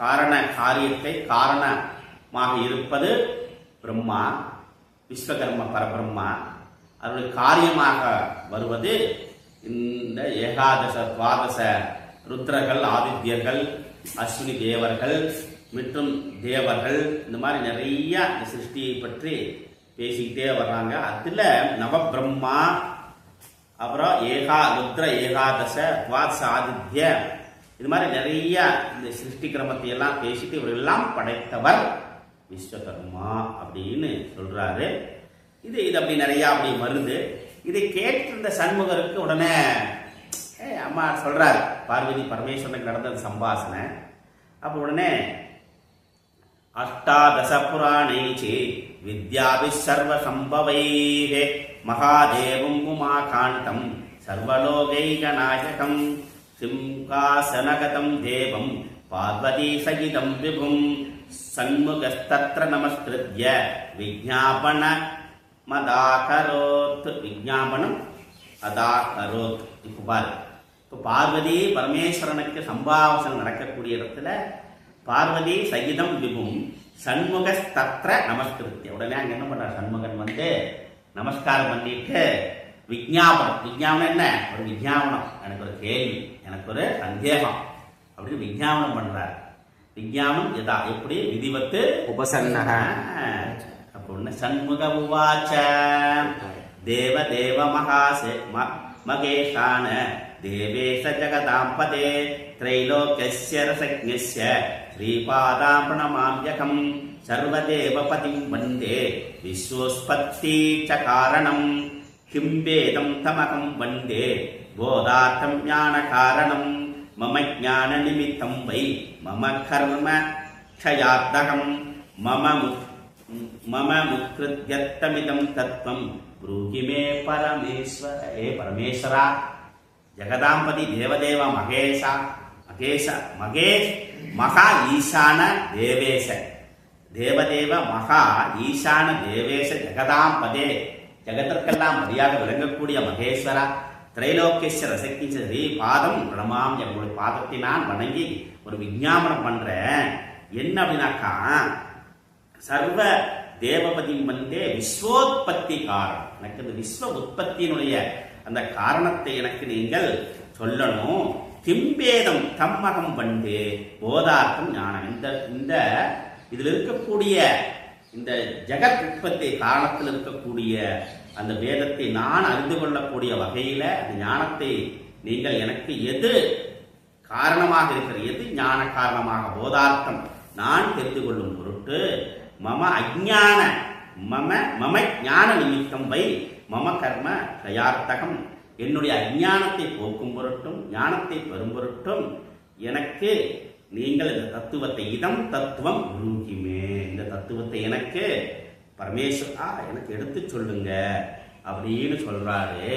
காரண காரியத்தை காரணமாக இருப்பது பிரம்மா, விஸ்வகர்ம பரபிரம்மா. அவருடைய காரியமாக வருவது இந்த ஏகாதச துவாதச ருத்ரர்கள், ஆதித்யர்கள், அஸ்வினி தேவர்கள் மற்றும் தேவர்கள். இந்த மாதிரி நிறைய இந்த சிருஷ்டியை பற்றி பேசிக்கிட்டே வர்றாங்க. அதுல நவபிரம்மா, அப்புறம் ருத்ர ஏகாதச துவாதச ஆதித்ய, இது மாதிரி நிறைய இந்த சிருஷ்டி கிரமத்தை எல்லாம் பேசிட்டு இவரெல்லாம் படைத்தவர் விஸ்வகர்மா அப்படின்னு சொல்றாரு. இது அப்படி நிறைய அப்படி வருது. இதை கேட்டிருந்த சண்முகருக்கு உடனே அம்மா சொல்றாரு பார்வதி பரமேஸ்வரனுக்கு நடந்த சம்பாஷணை. அப்போ உடனே அஷ்டாதச புராணைச்சே வித்யாபி சர்வ சம்பவைஹே மகாதேவம் உமாகாந்தம் சர்வலோகைகநாயகம் சிம்காசனகதம் தேவம் பார்வதி சகிதம் விபும் சண்முகஸ்தத்ர நமஸ்கிருத்ய விஜ்ஞாபன மதாகரோத். விஜ்ஞாபனம் அதாகரோத். இப்போ பாரு, இப்போ பார்வதி பரமேஸ்வரனுக்கு சம்பாஷணம் நடக்கக்கூடிய இடத்துல பார்வதி சகிதம் விபும் சண்முகஸ்தத்ர நமஸ்கிருத்ய. உடனே அங்க என்ன பண்றார் சண்முகன் வந்து நமஸ்காரம் பண்ணிட்டு விஜ்ஞாபனம். விஜ்ஞாபனம் என்ன? ஒரு விஜ்ஞாபனம், எனக்கு ஒரு கேள்வி, எனக்கு ஒரு சந்தேகம் அப்படின்னு விஜ்ஞாபனம் பண்றார். விஜ்ஞாபனம் எதா எப்படி விதிவத்து உபசன்னஹ. அப்போ சண்முக உவாச்ச தேவ தேவ மகாசே மகேஷான தேவேச ஜகதாம்பதே த்ரைலோக்யஸ்ய ரசக்ஞஸ்ய ஸ்ரீபாதாம் பிரணமாம்யகம் சர்வதேவபதிம் வந்தே விஸ்வோஸ்பத்தி ச காரணம் கிம் வேதம் தமகம் வந்தே போதார்த்தம் ஞான காரணம் மம ஞான நிமித்தம் வை மம கர்ம க்ஷயார்த்தகம் மம முத்ருத்யத்தமிதம் தத்வம் ப்ரூஹி மே பரமேஸ்வர. ஏ பரமேஸ்வரா, ஜகதாம்பதி தேவதேவ மகேஷ மகா ஈசான தேவேச தேவதேவ மகா ஈசான தேவேச ஜகதாம்பதே, ஜகத்திற்கெல்லாம் மரியாத விளங்கக்கூடிய மகேஸ்வரா, திரைலோகேஸ்வர சக்தி ஸ்ரீ பாதம் பிரணமாம், என்னுடைய பாதத்தை நான் வணங்கி ஒரு விஞ்ஞாபனம் பண்றேன். என்ன அப்படின்னாக்கா சர்வ தேவபதி வந்தே விஸ்வோத்பத்தி காரணம், எனக்கு இந்த விஸ்வ உற்பத்தியினுடைய அந்த காரணத்தை எனக்கு நீங்கள் சொல்லணும். கிம்பேதம் தம்மகம் வந்தே போதார்த்தம் ஞானம். இந்த இதுல இருக்கக்கூடிய இந்த ஜெகத் உற்பத்தி காரணத்தில் இருக்கக்கூடிய அந்த வேதத்தை நான் அறிந்து கொள்ளக்கூடிய வகையில அந்த ஞானத்தை நீங்கள் எனக்கு எது காரணமாக இருக்கிற, எது ஞான காரணமாக போதார்த்தம் நான் தெரிந்து கொள்ளும் பொருட்டு மம அஜ்ஞான மம ஞான நிமித்தம் வை மம கர்ம தயார்த்தகம், என்னுடைய அஜ்ஞானத்தை போக்கும் பொருட்டும் ஞானத்தை பெறும் பொருட்டும் எனக்கு நீங்கள் இந்த தத்துவத்தை இதம் தத்துவம் குருகிமே, இந்த தத்துவத்தை எனக்கு பரமேஸ்வரா எனக்கு எடுத்து சொல்லுங்க அப்படின்னு சொல்றாரு.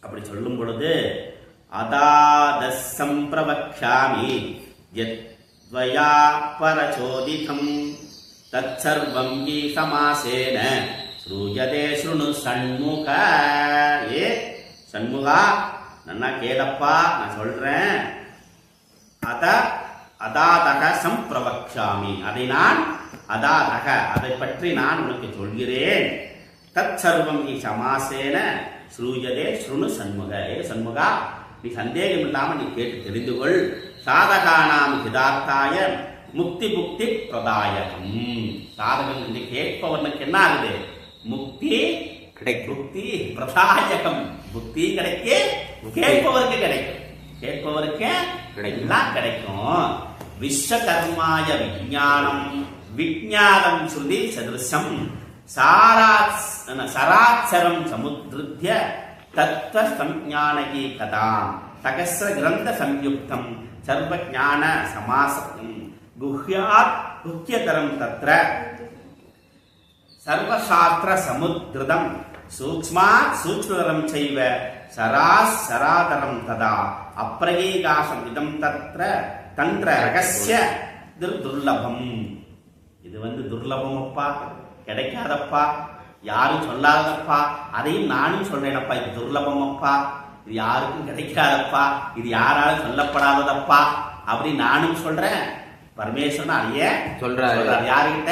அப்படி சொல்லும் பொழுது அதாதசம் பிரவக்ஷாமி யத்வயா பரசோதிதம் தத்சர்வம் ஈ சமாசேன ஸ்ரூயதே ஸ்ருணு சண்முக. ஏ சண்முகா, நன்னா கேளப்பா, நான் சொல்றேன். அதாதக சம்பிரவக்ஷாமி, அதை நான் அதாதக அதை பற்றி நான் உனக்கு சொல்கிறேன். தத் சர்வம் நீ சமாசேன ஸ்ரூயதே ஸ்ருணு சண்முக. ஏ சண்முகா, நீ சந்தேகம் இல்லாம நீ கேட்டு தெரிந்து கொள். சாதகானாம் ஹிதார்த்தாய முக்தி புக்தி பிரதாயகம். சாதகன் என்று கேட்பவனுக்கு என்ன ஆகுது? முக்தி கிடைக்கும். புக்தி பிரதாயகம், புக்தி கிடைக்க கேட்பவருக்கு கிடைக்கும், கேட்பவருக்கு எல்லாம் கிடைக்கும். விஸ்வகர்மாய விஞ்ஞானம் விஞ்ஞானம் ஸ்ருதி சதுர்சம் சராட்சரம் சமுத்ருத்ய தத்துவ சஞ்ஞானகி கதாம் தகஸ்ர கிரந்த சம்யுக்தம் சர்வஞான சமாசம் குஹ்யாத் குஹ்யதரம் தத்ர சர்வசாஸ்திர சமுத்ருதம் சூக்ஷ்மாத் சூக்ஷ்மதரம் செய்வ சராஸ் சராதரம் ததா அப்ரகீகாசம் இதம் தத்ர தந்திர ரகஸ்ய துர்லபம். இது துர்லபம் அப்பா, கிடைக்காதப்பா, யாரும் சொல்லாதப்பா, அதையும் நானும் சொல்றேனப்பா. இது துர்லபம் அப்பா, இது யாருக்கும் கிடைக்காதப்பா, இது யாராலும் சொல்லப்படாததப்பா அப்படின்னு நானும் சொல்றேன். பரமேஸ்வரன் அதையே சொல்றாரு. யாருகிட்ட?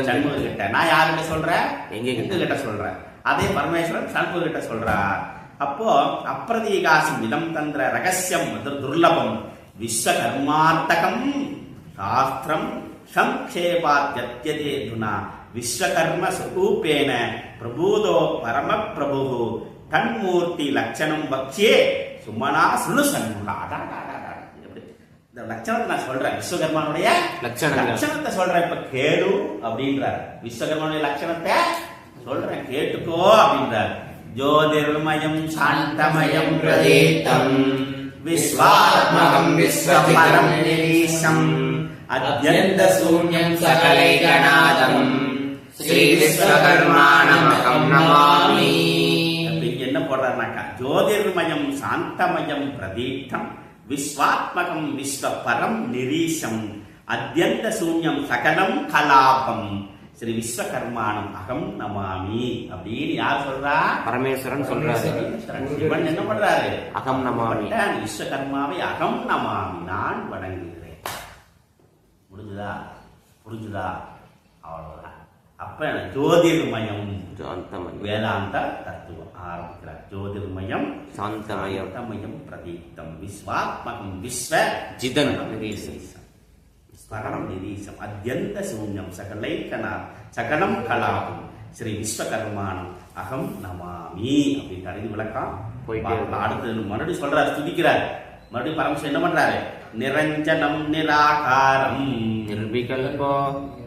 சண்முகர்கிட்ட. நான் யாருகிட்ட சொல்றேன்? எங்க கிட்ட சொல்றேன். அதே பரமேஸ்வரன் சண்முகர்கிட்ட சொல்றார். அப்போ அப்ரதீகாசம் இதம் தந்திர ரகசியம் துர்லபம் விஸ்வகர்மார்த்தகம் சாஸ்திரம் சங்கேபாத்யத்யதேதுனா விஸ்வகர்ம ஸ்வரூபேன பிரபூதோ பரம பிரபு தன்மூர்த்தி லட்சணம் வக்ஷே சுமனா சுனு சண்முகா. இந்த லட்சணத்தை நான் சொல்றேன், விஸ்வகர்மானுடைய லட்சணத்தை சொல்றேன். இப்ப கேடு அப்படின்றார். விஸ்வகர்மானுடைய லட்சணத்தை சொல்றேன், கேட்டுக்கோ அப்படின்றார். ஜோதிர்மயம் சாந்தமயம் பிரதீப்தம் விஸ்வாத்மகம் விஸ்வபரம் நிரீசம் அத்யந்த சூன்யம் சகலைகநாதம் ஸ்ரீ விஸ்வகர்மாணமகம் நமாமி. என்ன போடுறாருனாக்கா ஜோதிர்மயம் சாந்தமயம் பிரதீப்தம் விஸ்வாத்மகம் விஸ்வபரம் நிரீசம் அத்யந்த சூன்யம் சகலம் கலாபம் ஸ்ரீ விஸ்வகர்மாணம் அகம் நமாமி அப்படின்னு யார் சொல்றா? பரமேஸ்வரன் சொல்றாரு. சிவன் என்ன பண்றாரு? அகம் நமாமி. விஸ்வகர்மாவை அகம் நமாமி நான் வணங்குகிறேன். முடிஞ்சுதா? புரிஞ்சுதா? அவ்வளவுதான். அப்ப ஜோதிர்மயம் சாந்தமயம் வேதாந்த தத்துவம் ஆரம்பிக்கிறார். ஜோதிர்மயம் சாந்தமயம் சாந்தமயம் பிரதீப்தம் விஸ்வாத்மகம் விஸ்வ ஜிதன் நிரீசம் ஸ்மரணம் நிரீசம் அத்யந்த சூன்யம் சகலம் கலாபம் ஸ்ரீ விஸ்வகர்மானம் அகம் நமாமி அப்படின்னு அறிந்து விளக்கம் போயிட்டே இருக்கு. அடுத்து மறுபடியும் சொல்றாரு, துதிக்கிறார். மறுபடியும் பரமேஸ்வரன் என்ன பண்றாரு? நிரஞ்சனம் நிராகாரம் நிர்விகல்போ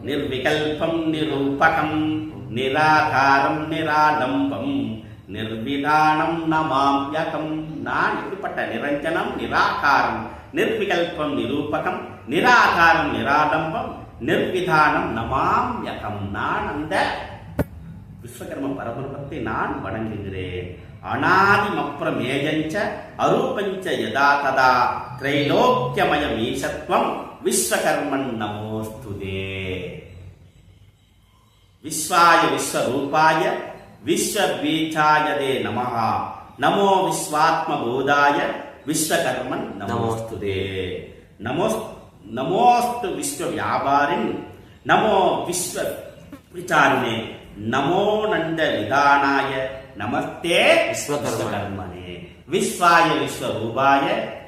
நிர்விகல்பம் நிரூபகம் நிராகாரம் நிராடம்பம் நிர்விதானம் நமாம்யகம். நான் இப்படிப்பட்ட நிரஞ்சனம் நிராகாரம் நிர்விகல்பம் நிரூபகம் நிராகாரம் நிராடம்பம் நிர்விதானம் நமாம்யகம். நான் அந்த விஸ்வகர்ம பரபிரம்மத்தை நான் வணங்குகிறேன். அநாதிமப்ரமேயஞ்ச அரூபஞ்ச யதா ததா த்ரைலோக்கியமயம் ஈசத்வம் விஸ்வகர்மன் நமோஸ்துதே. விஸ்வாய விஸ்வரூபாய விஸ்வபீஜாய நமஹ நமோ விஸ்வாத்மபோதாய விஸ்வகர்மன் நமோஸ்துதே. நமோஸ்து விஸ்வவியாபாரின் நமோ விஸ்வ விசாரிணே நமோ நந்த விதானாய நமஸ்தே விஸ்வகர்மனே. விஸ்வாய விஸ்வரூபாய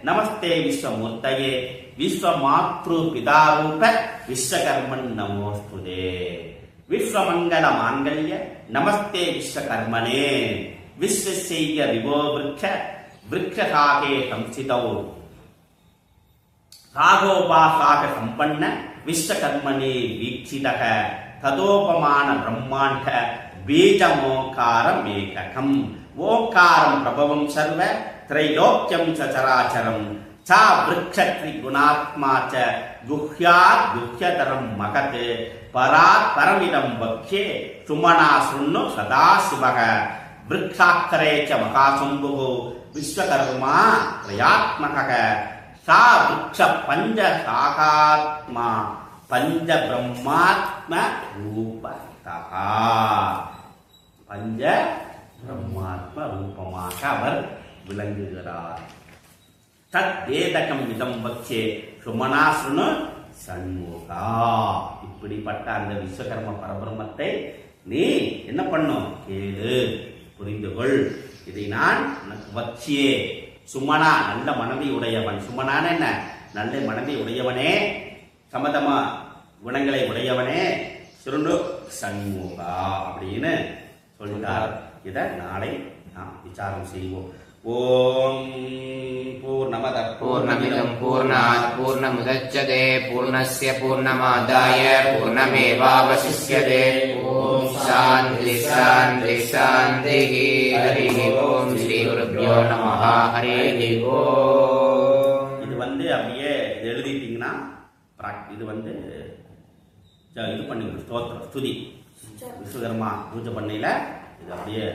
நமஸ்தே விஸ்வமூர்த்தயே விஸ்வமாத்ரு பிதாரூப விஸ்வகர்மன் நமோஸ்துதே. விஸ்வமங்கல மாங்கல்ய நமஸ்தே விஸ்வகர்மனே. விஸ்வசைய விபோ விருக்ஷகாகே சம்சிதௌ ராகோபாசாக சம்பன்ன விஸ்வகர்மனே வீக்ஷிதக ததோபமான பிரம்மாண்ட பீஜமோகாரம் ஏககம். ஓங்காரம் பிரபவம் சர்வ த்ரைலோக்கியம் சராச்சரம் சா விருக்ஷத்ரி குணாத்மா ச குஹ்யாத் குஹ்யதரம் மகத் பராத் பரமிதம் வக்ஷே சுமனா சுண்ணு சதா சிவக விருக்ஷாக்கரே ச மகாசம்புகோ விஸ்வகர்மா த்ரயாத்மக. சா விருக்ஷ பஞ்ச சாகாத்மா பஞ்ச பிரம்மாத்ம ரூபதா. பஞ்ச பிரம்மாத்ம ரூபமாக அவர் விளங்குகிறார். தத் வேதகம் இதம் வச்சே சுமனாசுனு சண்முகா. இப்படிப்பட்ட அந்த விஸ்வகர்ம பரபிரம்மத்தை நீ என்ன பண்ணும்? கேளு, புரிந்துகொள். இதை நான் உனக்கு வச்சியே. சுமனா நல்ல மனதை உடையவன். சுமனான என்ன? நல்ல மனதை உடையவனே, சமதமா குணங்களை உடையவனே சுருண்டு சண்முகா அப்படின்னு சொல்லிட்டார். இதை நாளை நாம் விசாரம் செய்வோம். ஓம் பூர்ணமத பூர்ணமிதம் பூர்ணாத் பூர்ணமுதச்யதே பூர்ணஸ்ய பூர்ணமாதாய பூர்ணமேவாவசிஷ்யதே. ஓம் சாந்தி சாந்தி சாந்தி. ஹரி ஓம் ஸ்ரீ குருப்யோ நமஹ. ஹரி ஓம். இது அப்படியே எழுதிட்டீங்கன்னா இது இது பண்ணி ஸ்தோத்திரம் ஸ்துதி விஸ்வகர்மா பூஜை பண்ணையில இது அப்படியே